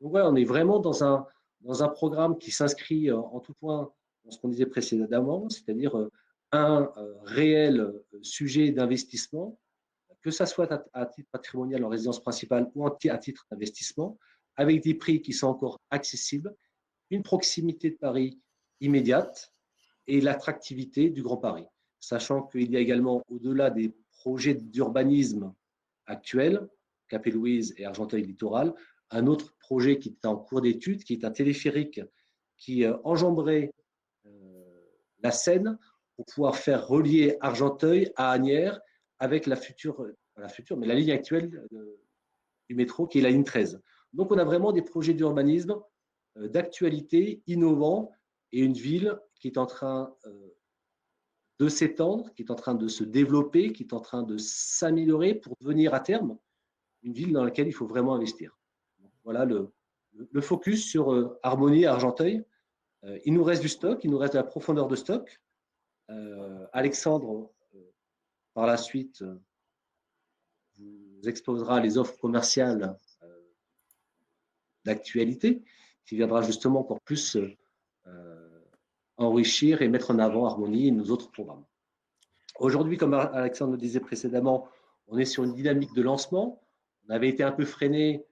Donc voilà, on est vraiment dans un programme qui s'inscrit en tout point dans ce qu'on disait précédemment, c'est-à-dire un réel sujet d'investissement, que ce soit à titre patrimonial en résidence principale ou à titre d'investissement, avec des prix qui sont encore accessibles, une proximité de Paris immédiate et l'attractivité du Grand Paris, sachant qu'il y a également, au-delà des projets d'urbanisme actuels, Capé-Louise et Argenteuil Littoral, un autre projet qui est en cours d'étude, qui est un téléphérique qui enjamberait la Seine pour pouvoir faire relier Argenteuil à Asnières avec la ligne actuelle du métro qui est la ligne 13. Donc on a vraiment des projets d'urbanisme d'actualité, innovants et une ville qui est en train de s'étendre, qui est en train de se développer, qui est en train de s'améliorer pour devenir à terme une ville dans laquelle il faut vraiment investir. Voilà le focus sur Harmonie et Argenteuil. Il nous reste du stock, il nous reste de la profondeur de stock. Alexandre, par la suite, vous exposera les offres commerciales d'actualité qui viendra justement encore plus enrichir et mettre en avant Harmonie et nos autres programmes. Aujourd'hui, comme Alexandre le disait précédemment, on est sur une dynamique de lancement. On avait été un peu freiné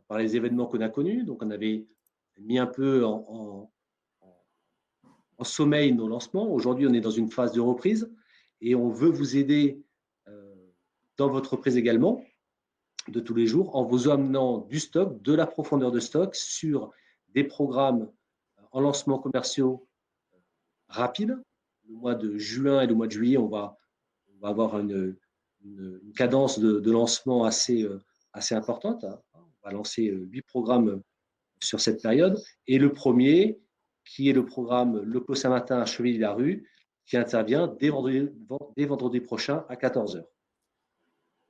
par les événements qu'on a connus, donc on avait mis un peu en sommeil nos lancements. Aujourd'hui, on est dans une phase de reprise et on veut vous aider dans votre reprise également de tous les jours en vous amenant du stock, de la profondeur de stock sur des programmes en lancement commerciaux rapides. Le mois de juin et le mois de juillet, on va avoir une cadence de lancement assez importante. On va lancer 8 programmes sur cette période. Et le premier qui est le programme Le Clos Saint-Martin à Chevilly-la-Rue, qui intervient dès vendredi prochain à 14 h.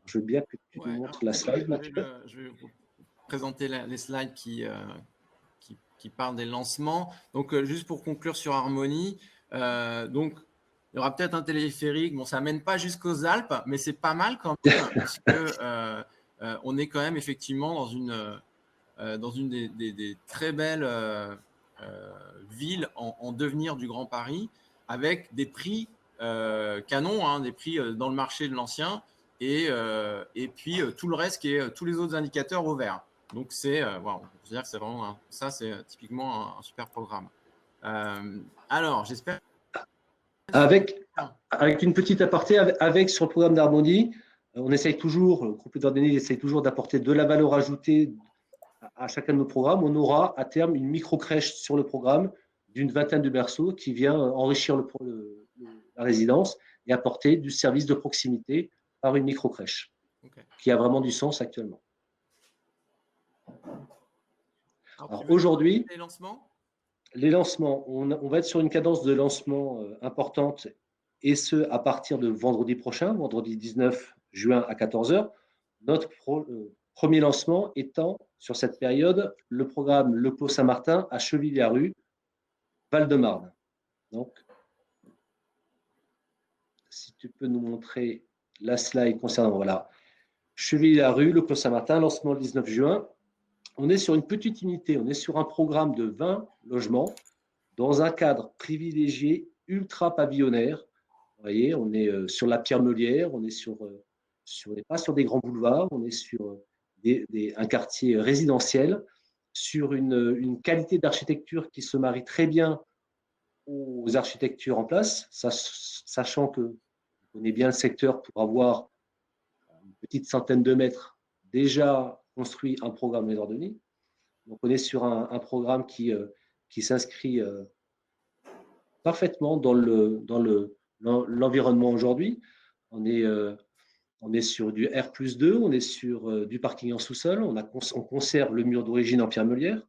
Je veux bien que tu nous montres la slide, Mathieu. Je vais vous présenter les slides qui parlent des lancements. Donc, juste pour conclure sur Harmonie, donc, il y aura peut-être un téléphérique. Bon, ça ne mène pas jusqu'aux Alpes, mais c'est pas mal quand même, puisque on est quand même effectivement dans une des très belles villes en devenir du Grand Paris, avec des prix canons, hein, des prix dans le marché de l'ancien, et puis tout le reste qui est tous les autres indicateurs au vert. Donc c'est voilà, on peut dire que c'est vraiment ça, c'est typiquement un super programme. Alors j'espère. Avec une petite aparté, avec sur le programme d'Harmonie, on essaye toujours, le groupe d'Harmonie essaye toujours d'apporter de la valeur ajoutée à chacun de nos programmes. On aura à terme une micro-crèche sur le programme d'une vingtaine de berceaux qui vient enrichir la résidence et apporter du service de proximité par une micro-crèche, qui a vraiment du sens actuellement. Alors aujourd'hui, les lancements, on va être sur une cadence de lancement importante, et ce à partir de vendredi prochain, vendredi 19 juin à 14 h. Notre premier lancement étant sur cette période le programme Le Clos Saint-Martin à Chevilly-la-Rue, Val-de-Marne. Donc, si tu peux nous montrer la slide concernant, voilà, Chevilly-la-Rue, Le Clos Saint-Martin, lancement le 19 juin. On est sur une petite unité, on est sur un programme de 20 logements dans un cadre privilégié ultra pavillonnaire. Vous voyez, on est sur la Pierre Meulière, on n'est pas sur des grands boulevards, on est sur un quartier résidentiel, sur une qualité d'architecture qui se marie très bien aux architectures en place, sachant que on connaît bien le secteur pour avoir une petite centaine de mètres déjà construit un programme des ordonnées. Donc on est sur un programme qui s'inscrit parfaitement dans l'environnement aujourd'hui. On est sur du R+2, on est sur du parking en sous-sol, on conserve le mur d'origine en pierre meulière.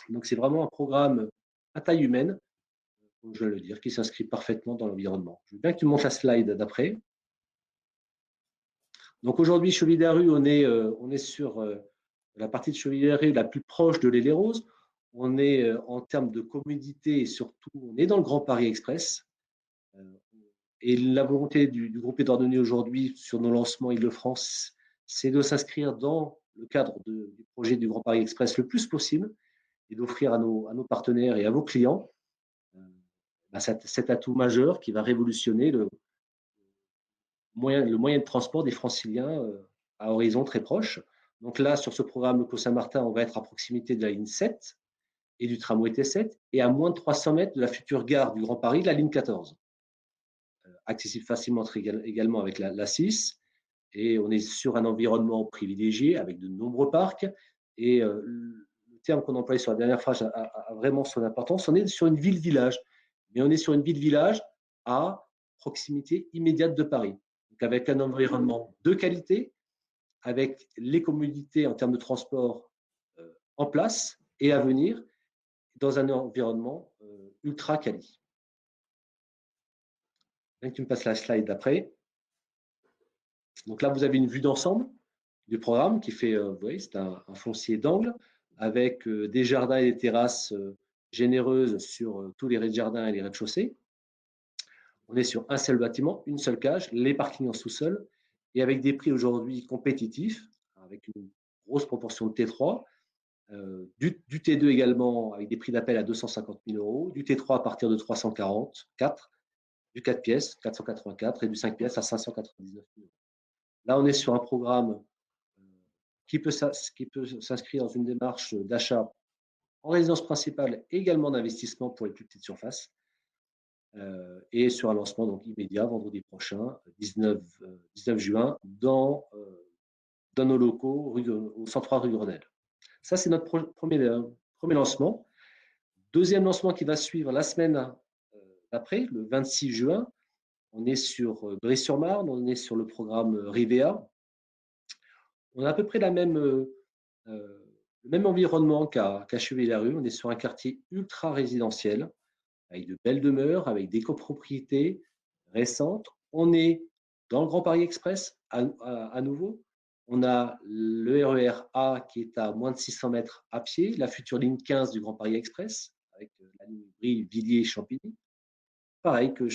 Donc c'est vraiment un programme à taille humaine, comme je vais le dire, qui s'inscrit parfaitement dans l'environnement. Je veux bien que tu montes la slide d'après. Donc aujourd'hui, Chevilly-la-Rue, on est sur la partie de Chevilly-la-Rue la plus proche de l'Île-et-Roses. On est en termes de commodité et surtout, on est dans le Grand Paris Express. Et la volonté du groupe Edouard-Denis aujourd'hui sur nos lancements Île-de-France, c'est de s'inscrire dans le cadre du projet du Grand Paris Express le plus possible et d'offrir à nos partenaires et à vos clients cet atout majeur qui va révolutionner le moyen de transport des Franciliens à horizon très proche. Donc là, sur ce programme Le Clos Saint-Martin, on va être à proximité de la ligne 7 et du tramway T7 et à moins de 300 mètres de la future gare du Grand Paris, la ligne 14. Accessible facilement également avec la 6. Et on est sur un environnement privilégié avec de nombreux parcs. Et le terme qu'on employait sur la dernière phrase a vraiment son importance. On est sur une ville-village, mais on est sur une ville-village à proximité immédiate de Paris. Donc avec un environnement de qualité, avec les commodités en termes de transport en place et à venir, dans un environnement ultra quali. Tu me passes la slide d'après. Donc là, vous avez une vue d'ensemble du programme qui fait, vous voyez, c'est un foncier d'angle avec des jardins et des terrasses généreuses sur tous les rez-de-jardin et les rez-de-chaussée. On est sur un seul bâtiment, une seule cage, les parkings en sous-sol et avec des prix aujourd'hui compétitifs, avec une grosse proportion de T3, du T2 également avec des prix d'appel à 250 000 €, du T3 à partir de 344, du 4 pièces, 484 et du 5 pièces à 599 000 €. Là, on est sur un programme qui peut s'inscrire dans une démarche d'achat en résidence principale, également d'investissement pour les plus petites surfaces, et sur un lancement donc immédiat vendredi prochain, 19 juin, dans nos locaux au 103 rue Grenelle. Ça, c'est notre premier lancement. Deuxième lancement qui va suivre la semaine d'après, le 26 juin. On est sur Bry-sur-Marne, on est sur le programme Rivea. On a à peu près la même le même environnement qu'à Chevilly-Larue. On est sur un quartier ultra résidentiel, avec de belles demeures, avec des copropriétés récentes. On est dans le Grand Paris Express à nouveau. On a le RER A qui est à moins de 600 mètres à pied, la future ligne 15 du Grand Paris Express, avec la ligne Villiers-Champigny. Pareil que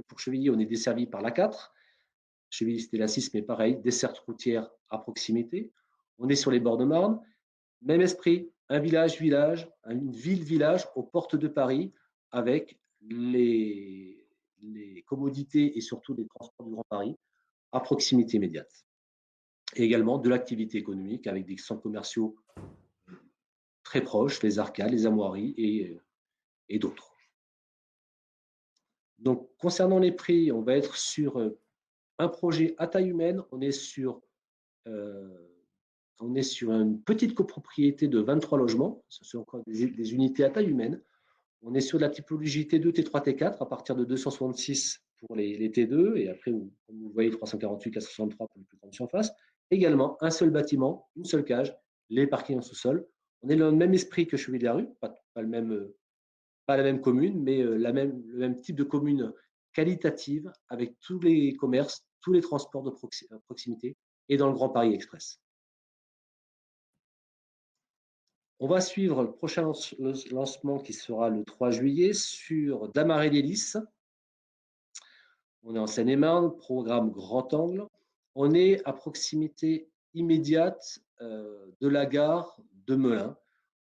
pour Chevilly, on est desservi par la 4. Chevilly, c'était la 6, mais pareil, desserte routière à proximité. On est sur les bords de Marne. Même esprit, un village-village, une ville-village aux portes de Paris, avec les commodités et surtout les transports du Grand Paris à proximité immédiate. Et également de l'activité économique avec des centres commerciaux très proches, les Arcades, les Armoiries et d'autres. Donc, concernant les prix, on va être sur un projet à taille humaine. On est sur une petite copropriété de 23 logements. Ce sont encore des unités à taille humaine. On est sur de la typologie T2, T3, T4 à partir de 266 pour les T2 et après, comme vous voyez, 348, 463 pour les plus grandes surfaces. Également, un seul bâtiment, une seule cage, les parkings en sous-sol. On est dans le même esprit que Chevilly-Larue, pas la même commune, mais le même type de commune qualitative avec tous les commerces, tous les transports de proximité et dans le Grand Paris Express. On va suivre le prochain lancement qui sera le 3 juillet sur Damary-les-Lys. On est en Seine-et-Marne, programme grand angle. On est à proximité immédiate de la gare de Melun.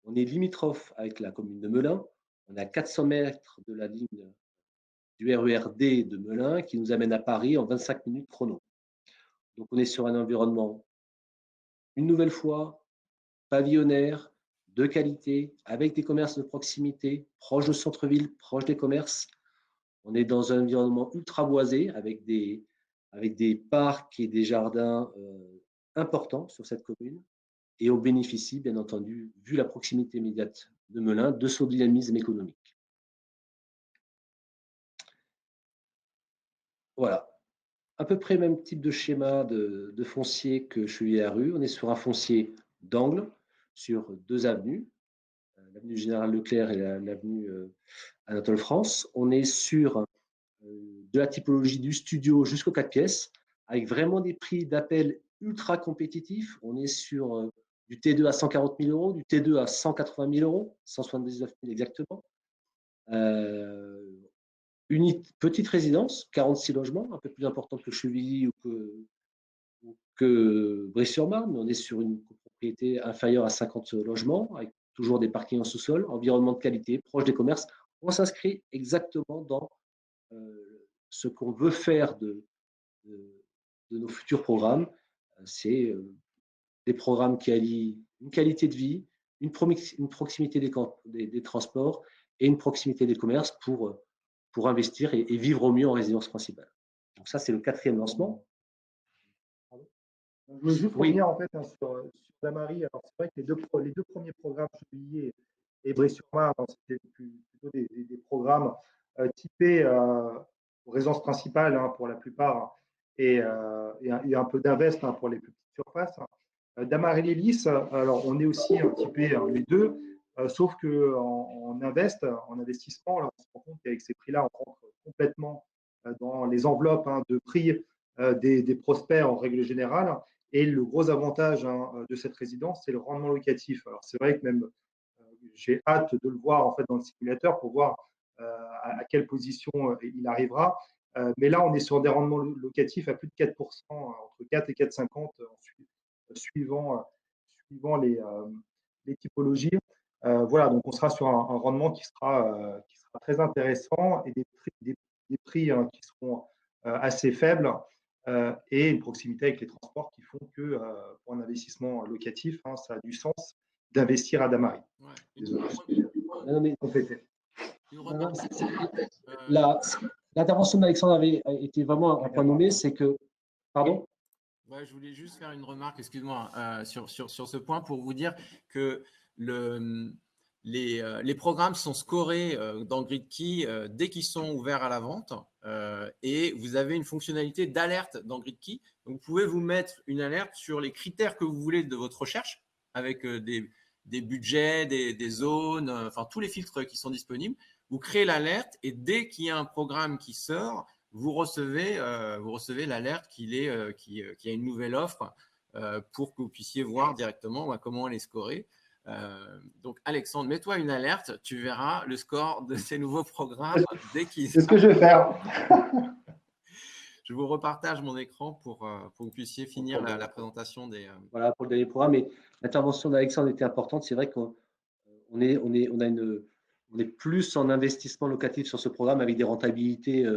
On est limitrophe avec la commune de Melun. On est à 400 mètres de la ligne du RER-D de Melun qui nous amène à Paris en 25 minutes chrono. Donc on est sur un environnement, une nouvelle fois, pavillonnaire, de qualité, avec des commerces de proximité, proches de centre-ville, proches des commerces. On est dans un environnement ultra boisé, avec des parcs et des jardins importants sur cette commune. Et on bénéficie, bien entendu, vu la proximité immédiate de Melun, de son dynamisme économique. Voilà. À peu près le même type de schéma de foncier que Chevilly-Larue. On est sur un foncier d'angle, sur 2 avenues, l'avenue Général Leclerc et l'avenue Anatole France. On est sur de la typologie du studio jusqu'aux 4 pièces, avec vraiment des prix d'appel ultra compétitifs. On est sur du T2 à 140 000 euros, du T2 à 180 000 euros, 179 000 exactement. Une petite résidence, 46 logements, un peu plus importante que Chevilly ou que Brie-sur-Marne, mais on est sur une propriété inférieure à 50 logements, avec toujours des parkings en sous-sol, environnement de qualité, proche des commerces. On s'inscrit exactement dans ce qu'on veut faire de nos futurs programmes. C'est des programmes qui allient une qualité de vie, une proximité des transports et une proximité des commerces pour investir et vivre au mieux en résidence principale. Donc ça, c'est le 4e lancement. Je voulais juste revenir en fait sur Damary. Alors c'est vrai que les deux premiers programmes, Chevilly et Brie-sur-Marne, c'était plutôt des programmes typés aux résidences principales pour la plupart et un peu d'invest pour les plus petites surfaces. Damary-les-Lys, alors on est aussi typé les deux, sauf qu'en investissement, là, on se rend compte qu'avec ces prix-là, on rentre complètement dans les enveloppes de prix des prospects en règle générale. Et le gros avantage de cette résidence, c'est le rendement locatif. Alors c'est vrai que même j'ai hâte de le voir en fait dans le simulateur pour voir à quelle position il arrivera. Mais là, on est sur des rendements locatifs à plus de 4%, entre 4 et 4,50 suivant les typologies. Voilà, donc on sera sur un rendement qui sera très intéressant et des prix qui seront assez faibles et une proximité avec les transports qui font que pour un investissement locatif, ça a du sens d'investir à Damary. L'intervention d'Alexandre avait été vraiment un point nommé, c'est que… Pardon ? Ouais, je voulais juste faire une remarque, excuse-moi, sur ce point pour vous dire que les programmes sont scorés dans GridKey dès qu'ils sont ouverts à la vente et vous avez une fonctionnalité d'alerte dans GridKey. Donc, vous pouvez vous mettre une alerte sur les critères que vous voulez de votre recherche. avec des budgets, des zones, enfin tous les filtres qui sont disponibles. Vous créez l'alerte et dès qu'il y a un programme qui sort, vous recevez l'alerte qu'il y a une nouvelle offre pour que vous puissiez voir directement comment elle est scorée. Donc, Alexandre, mets-toi une alerte, tu verras le score de ces nouveaux programmes dès qu'ils C'est ce que je vais faire. Je vous repartage mon écran pour que vous puissiez finir la présentation des. Voilà pour le dernier programme. Et l'intervention d'Alexandre était importante. C'est vrai qu'on est plus en investissement locatif sur ce programme avec des rentabilités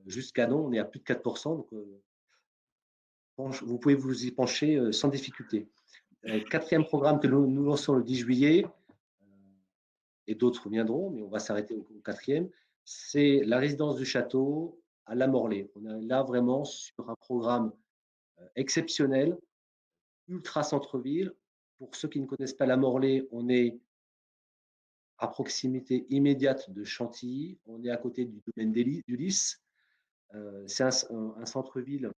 jusqu'à non. On est à plus de 4%. Donc, vous pouvez vous y pencher sans difficulté. Quatrième programme que nous lançons le 10 juillet, et d'autres viendront, mais on va s'arrêter au quatrième, c'est la résidence du château à La Morlaix. On est là vraiment sur un programme exceptionnel, ultra centre-ville. Pour ceux qui ne connaissent pas La Morlaix, on est à proximité immédiate de Chantilly, on est à côté du domaine d'Ulysse. C'est un centre-ville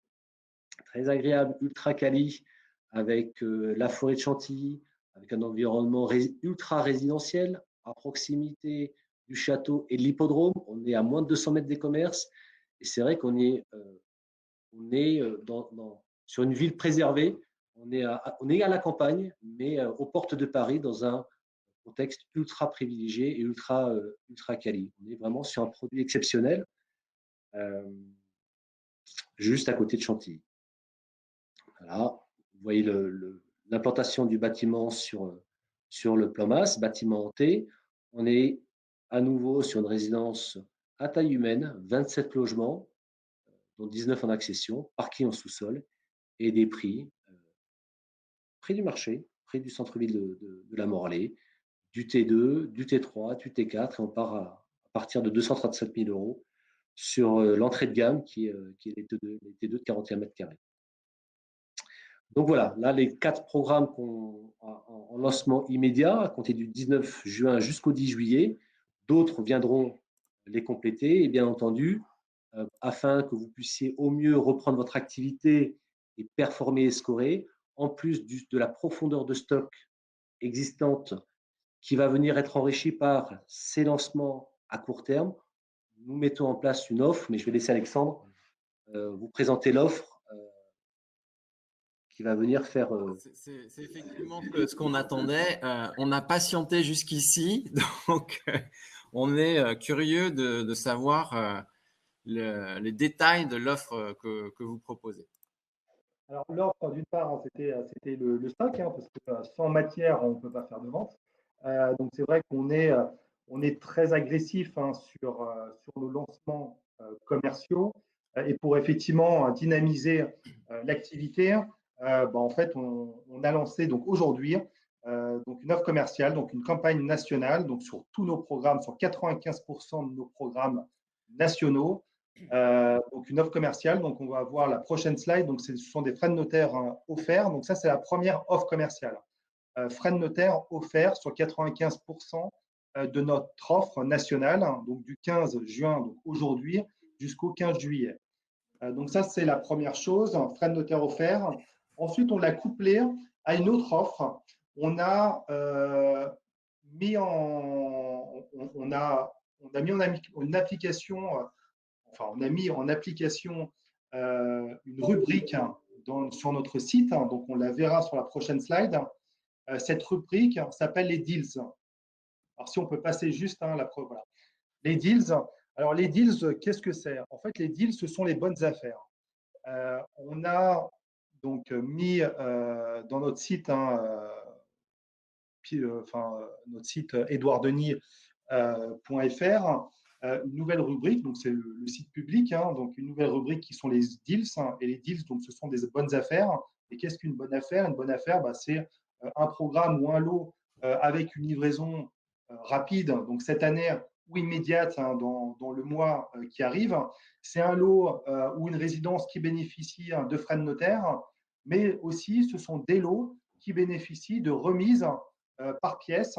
très agréable, ultra quali, avec la forêt de Chantilly, avec un environnement ultra résidentiel, à proximité du château et de l'hippodrome. On est à moins de 200 mètres des commerces. Et c'est vrai qu'on est, sur une ville préservée. On est à la campagne, mais aux portes de Paris, dans un contexte ultra privilégié et ultra quali. On est vraiment sur un produit exceptionnel, juste à côté de Chantilly. Voilà, vous voyez l'implantation du bâtiment sur le plan masse, bâtiment hanté. On est à nouveau sur une résidence à taille humaine, 27 logements, dont 19 en accession, parking en sous-sol, et des prix du marché, prix du centre-ville de La Morlaix, du T2, du T3, du T4, et on part à partir de 237 000 € sur l'entrée de gamme qui est les T2 de 41 mètres carrés. Donc voilà, là les 4 programmes en lancement immédiat, à compter du 19 juin jusqu'au 10 juillet. D'autres viendront les compléter et bien entendu, afin que vous puissiez au mieux reprendre votre activité et performer et scorer, en plus de la profondeur de stock existante qui va venir être enrichie par ces lancements à court terme, nous mettons en place une offre, mais je vais laisser Alexandre vous présenter l'offre qui va venir faire. C'est effectivement ce qu'on attendait. On a patienté jusqu'ici, donc on est curieux de savoir les détails de l'offre que vous proposez. Alors, l'offre, d'une part, c'était le stock, hein, parce que sans matière, on ne peut pas faire de vente. Donc, c'est vrai qu'on est très agressif hein, sur nos lancements commerciaux. Et pour effectivement dynamiser l'activité, en fait, on a lancé donc aujourd'hui donc une offre commerciale, donc une campagne nationale, donc sur tous nos programmes, sur 95% de nos programmes nationaux. Donc une offre commerciale, donc on va voir la prochaine slide. Donc ce sont des frais de notaire offerts. Donc ça c'est la première offre commerciale. Frais de notaire offerts sur 95% de notre offre nationale, donc du 15 juin, donc aujourd'hui, jusqu'au 15 juillet. Donc ça c'est la première chose, frais de notaire offerts. Ensuite on l'a couplé à une autre offre. On a mis on a mis en application. Enfin, on a mis en application une rubrique sur notre site, hein, donc on la verra sur la prochaine slide. Cette rubrique s'appelle les deals. Alors, si on peut passer juste hein, voilà. Les deals. Alors, les deals, qu'est-ce que c'est? En fait, les deals, ce sont les bonnes affaires. On a donc mis dans notre site, hein, notre site edouarddenis.fr, une nouvelle rubrique, donc c'est le site public, hein, donc une nouvelle rubrique qui sont les deals, hein, et les deals, donc ce sont des bonnes affaires. Et qu'est-ce qu'une bonne affaire? Une bonne affaire, c'est un programme ou un lot avec une livraison rapide, donc cette année ou immédiate hein, dans le mois qui arrive. C'est un lot ou une résidence qui bénéficie hein, de frais de notaire, mais aussi ce sont des lots qui bénéficient de remises par pièce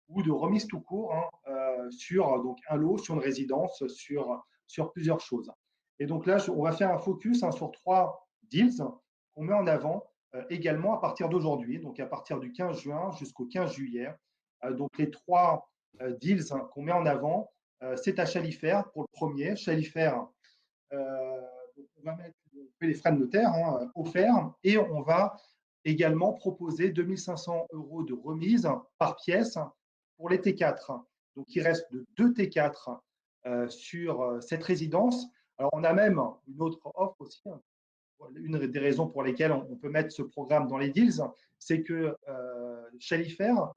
ou de remise tout court hein, sur donc, un lot, sur une résidence, sur plusieurs choses. Et donc là, on va faire un focus hein, sur 3 deals qu'on met en avant également à partir d'aujourd'hui, donc à partir du 15 juin jusqu'au 15 juillet. Donc les 3 deals qu'on met en avant, c'est à Chalifert pour le premier. Chalifert, on va mettre les frais de notaire offerts et on va également proposer 2 500 € de remise par pièce pour les T4. Donc il reste de 2 T4 sur cette résidence. Alors on a même une autre offre aussi. Une des raisons pour lesquelles on peut mettre ce programme dans les deals, c'est que Chalifert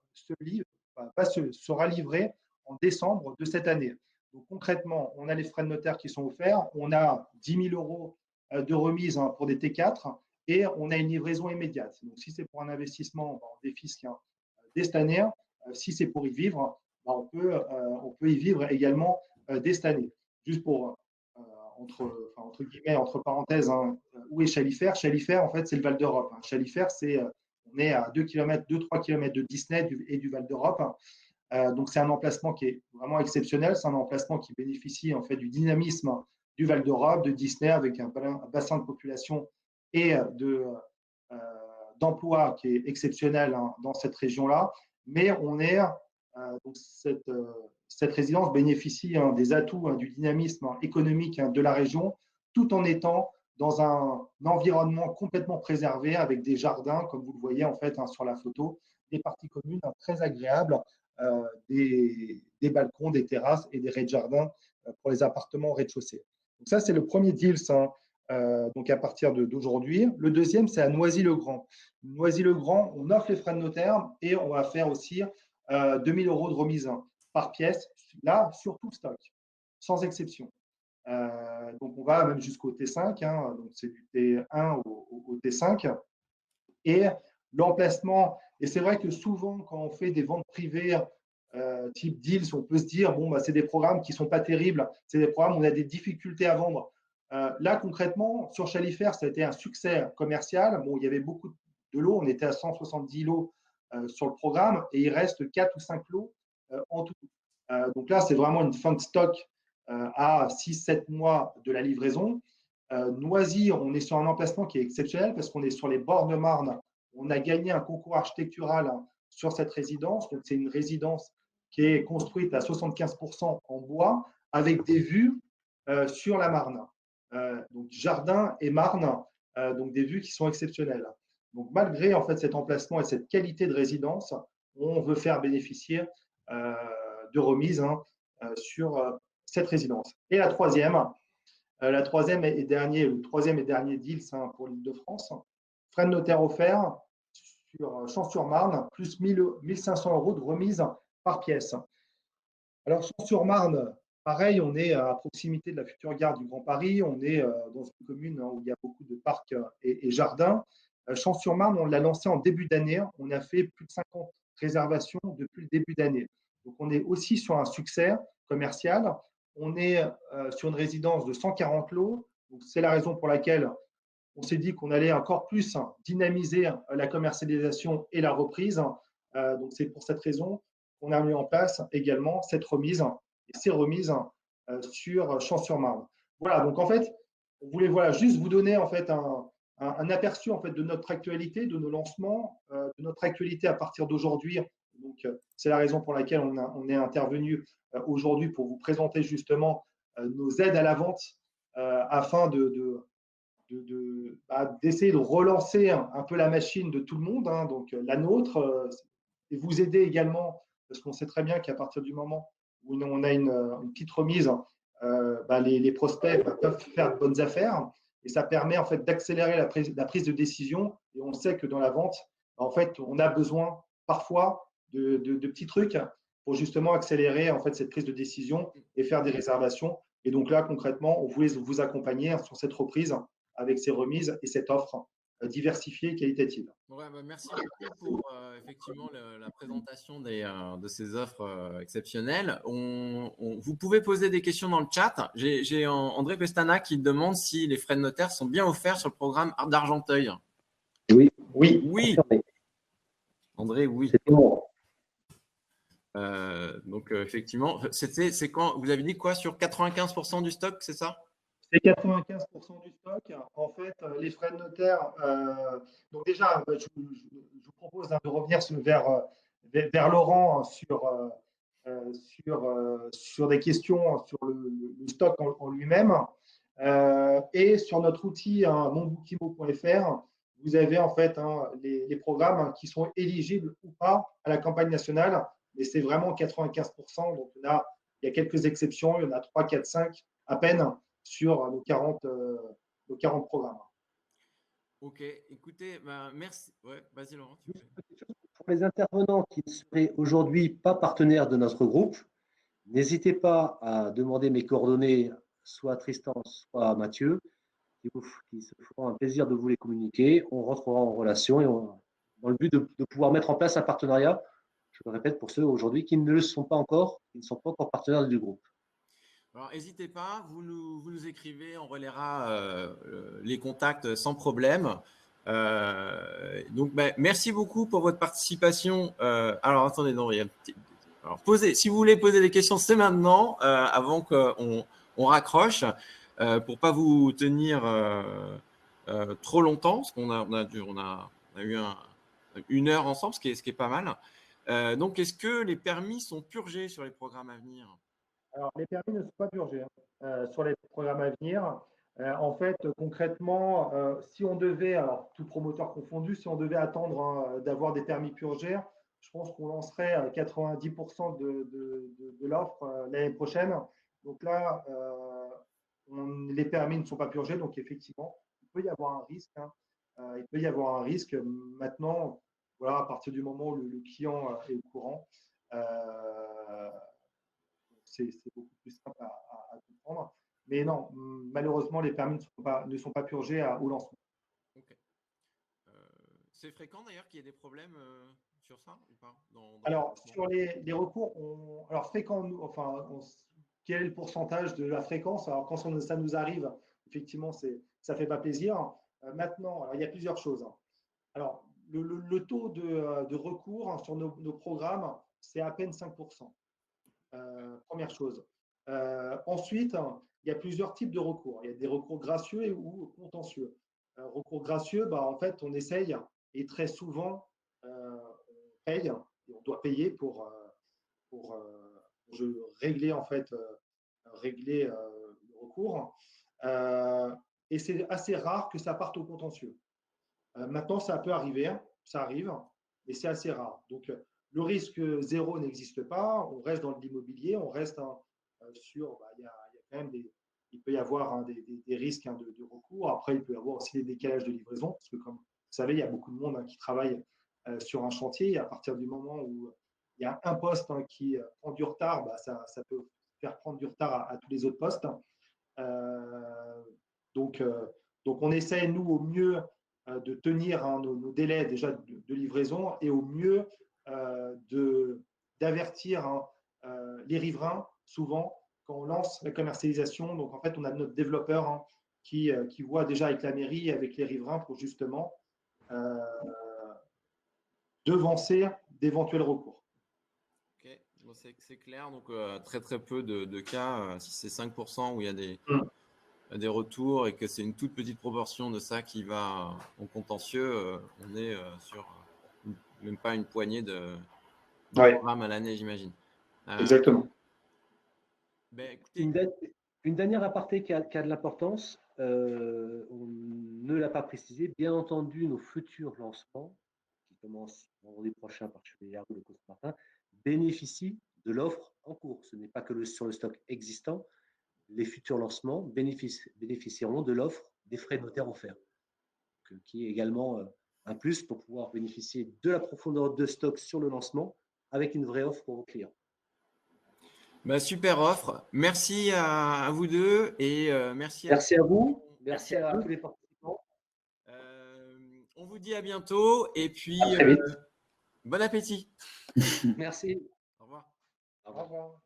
sera livré en décembre de cette année. Donc concrètement, on a les frais de notaire qui sont offerts, on a 10 000 € de remise pour des T4 et on a une livraison immédiate. Donc si c'est pour un investissement, on défisque dès cette année. Si c'est pour y vivre, on peut y vivre également dès cette année. Juste pour entre guillemets, entre parenthèses, où est Chalifert? Chalifert, en fait, c'est le Val d'Europe. Chalifert, on est à 2-3 km de Disney et du Val d'Europe. Donc, c'est un emplacement qui est vraiment exceptionnel. C'est un emplacement qui bénéficie en fait du dynamisme du Val d'Europe, de Disney, avec un bassin de population et d'emploi qui est exceptionnel dans cette région-là. Mais donc cette résidence bénéficie des atouts du dynamisme économique de la région, tout en étant dans un environnement complètement préservé avec des jardins, comme vous le voyez en fait sur la photo, des parties communes très agréables, des balcons, des terrasses et des rez-de-jardin pour les appartements au rez-de-chaussée. Donc ça, c'est le premier deal, donc à partir d'aujourd'hui. Le deuxième, c'est à Noisy-le-Grand. Noisy-le-Grand, on offre les frais de notaire et on va faire aussi 2 000 € de remise par pièce, là, sur tout stock, sans exception. Donc, on va même jusqu'au T5, donc c'est du T1 au T5. Et l'emplacement, et c'est vrai que souvent, quand on fait des ventes privées type deals, on peut se dire, bon, c'est des programmes qui ne sont pas terribles, c'est des programmes où on a des difficultés à vendre. Là, concrètement, sur Chalifert, ça a été un succès commercial. Bon, il y avait beaucoup de lots, on était à 170 lots sur le programme et il reste 4 ou 5 lots en tout. Donc là, c'est vraiment une fin de stock à 6-7 mois de la livraison. Noisy, on est sur un emplacement qui est exceptionnel parce qu'on est sur les bords de Marne. On a gagné un concours architectural sur cette résidence. Donc, c'est une résidence qui est construite à 75% en bois avec des vues sur la Marne. Donc, jardin et Marne, donc des vues qui sont exceptionnelles. Donc, malgré en fait cet emplacement et cette qualité de résidence, on veut faire bénéficier de remise sur cette résidence. Et le troisième et dernier deal pour l'Île-de-France, frais de notaire offerts sur Champs-sur-Marne, plus 1 500 € de remise par pièce. Alors, Champs-sur-Marne, pareil, on est à proximité de la future gare du Grand Paris, on est dans une commune où il y a beaucoup de parcs et jardins. Champs-sur-Marne, on l'a lancé en début d'année, on a fait plus de 50 réservations depuis le début d'année. Donc, on est aussi sur un succès commercial. On est sur une résidence de 140 lots. C'est la raison pour laquelle on s'est dit qu'on allait encore plus dynamiser la commercialisation et la reprise. Donc, c'est pour cette raison qu'on a mis en place également cette remise et ces remises sur Champs-sur-Marne. Voilà, donc en fait, on voulait juste vous donner en fait un aperçu en fait de notre actualité, de nos lancements, de notre actualité à partir d'aujourd'hui. Donc, c'est la raison pour laquelle on est intervenu aujourd'hui pour vous présenter justement nos aides à la vente afin d'essayer de relancer un peu la machine de tout le monde, donc la nôtre, et vous aider également, parce qu'on sait très bien qu'à partir du moment où on a une petite remise, les prospects peuvent faire de bonnes affaires. Et ça permet en fait d'accélérer la prise de décision. Et on sait que dans la vente, en fait, on a besoin parfois de petits trucs pour justement accélérer en fait cette prise de décision et faire des réservations. Et donc là, concrètement, on voulait vous accompagner sur cette reprise avec ces remises et cette offre diversifiée et qualitative. Ouais, merci beaucoup pour effectivement la présentation de ces offres exceptionnelles. Vous pouvez poser des questions dans le chat. J'ai André Pestana qui demande si les frais de notaire sont bien offerts sur le programme d'Argenteuil. Oui. Oui. André, oui. Donc effectivement, c'est quand vous avez dit quoi sur 95% du stock, c'est ça? C'est 95% du stock. En fait, les frais de notaire, donc déjà, je vous propose de revenir vers Laurent sur des questions sur le stock en lui-même. Et sur notre outil monbookimo.fr, vous avez en fait les programmes qui sont éligibles ou pas à la campagne nationale, mais c'est vraiment 95%. Donc, il y a quelques exceptions, il y en a 3, 4, 5 à peine sur nos 40 programmes. Ok, écoutez, merci. Ouais, vas-y Laurent. Pour les intervenants qui ne seraient aujourd'hui pas partenaires de notre groupe, n'hésitez pas à demander mes coordonnées soit à Tristan, soit à Mathieu, qui se feront un plaisir de vous les communiquer. On rentrera en relation dans le but de pouvoir mettre en place un partenariat. Je le répète pour ceux aujourd'hui qui ne le sont pas encore, qui ne sont pas encore partenaires du groupe. Alors, n'hésitez pas, vous nous écrivez, on relaiera les contacts sans problème. Donc, merci beaucoup pour votre participation. Alors, attendez, non, il y a alors, si vous voulez poser des questions, c'est maintenant, avant qu'on raccroche, pour pas vous tenir trop longtemps, parce qu'on a eu une heure ensemble, ce qui est pas mal. Donc, est-ce que les permis sont purgés sur les programmes à venir? Alors, les permis ne sont pas purgés sur les programmes à venir. En fait, concrètement, si on devait, alors tout promoteur confondu, si on devait attendre d'avoir des permis purgés, je pense qu'on lancerait 90% de l'offre l'année prochaine. Donc là, les permis ne sont pas purgés, donc effectivement, il peut y avoir un risque. Il peut y avoir un risque. Maintenant, voilà, à partir du moment où le client est au courant, c'est beaucoup plus simple à comprendre. Mais non, malheureusement, les permis ne sont pas purgés au lancement. Ok. C'est fréquent d'ailleurs qu'il y ait des problèmes sur ça ou pas Alors, sur les recours, alors fréquent, quel est le pourcentage de la fréquence? Alors, quand ça nous arrive, effectivement, ça ne fait pas plaisir. Maintenant, alors, il y a plusieurs choses. Alors, le taux de recours sur nos programmes, c'est à peine 5%. Première chose. Ensuite, il y a plusieurs types de recours. Il y a des recours gracieux ou contentieux. Recours gracieux, en fait, on essaye et très souvent, on paye et on doit payer pour régler en fait régler le recours. Et c'est assez rare que ça parte au contentieux. Maintenant, ça peut arriver, ça arrive, mais c'est assez rare. Donc, le risque zéro n'existe pas. On reste dans l'immobilier, on reste sur. Il y a quand même il peut y avoir des risques de recours. Après, il peut y avoir aussi des décalages de livraison, parce que comme vous savez, il y a beaucoup de monde qui travaille sur un chantier. Et à partir du moment où il y a un poste qui prend du retard, ça peut faire prendre du retard à tous les autres postes. Donc, on essaie, nous, au mieux de tenir nos délais déjà de livraison et au mieux d'avertir les riverains, souvent, quand on lance la commercialisation. Donc, en fait, on a notre développeur qui voit déjà avec la mairie et avec les riverains pour justement devancer d'éventuels recours. Ok, bon, c'est clair. Donc, très très peu de cas, si c'est 5% où il y a des retours et que c'est une toute petite proportion de ça qui va en contentieux, on est sur même pas une poignée de programmes à l'année, j'imagine. Exactement. Écoutez, Une dernière aparté qui a de l'importance, on ne l'a pas précisé, bien entendu, nos futurs lancements, qui commencent vendredi prochain par Chevalier de Côte-Martin, bénéficient de l'offre en cours. Ce n'est pas que sur le stock existant, les futurs lancements bénéficieront de l'offre des frais de notaire offerts, qui est également un plus pour pouvoir bénéficier de la profondeur de stock sur le lancement avec une vraie offre pour vos clients. Super offre. Merci à vous deux et merci à vous. Merci à tous les participants. On vous dit à bientôt et puis à très vite. Bon appétit. Merci. Au revoir. Au revoir.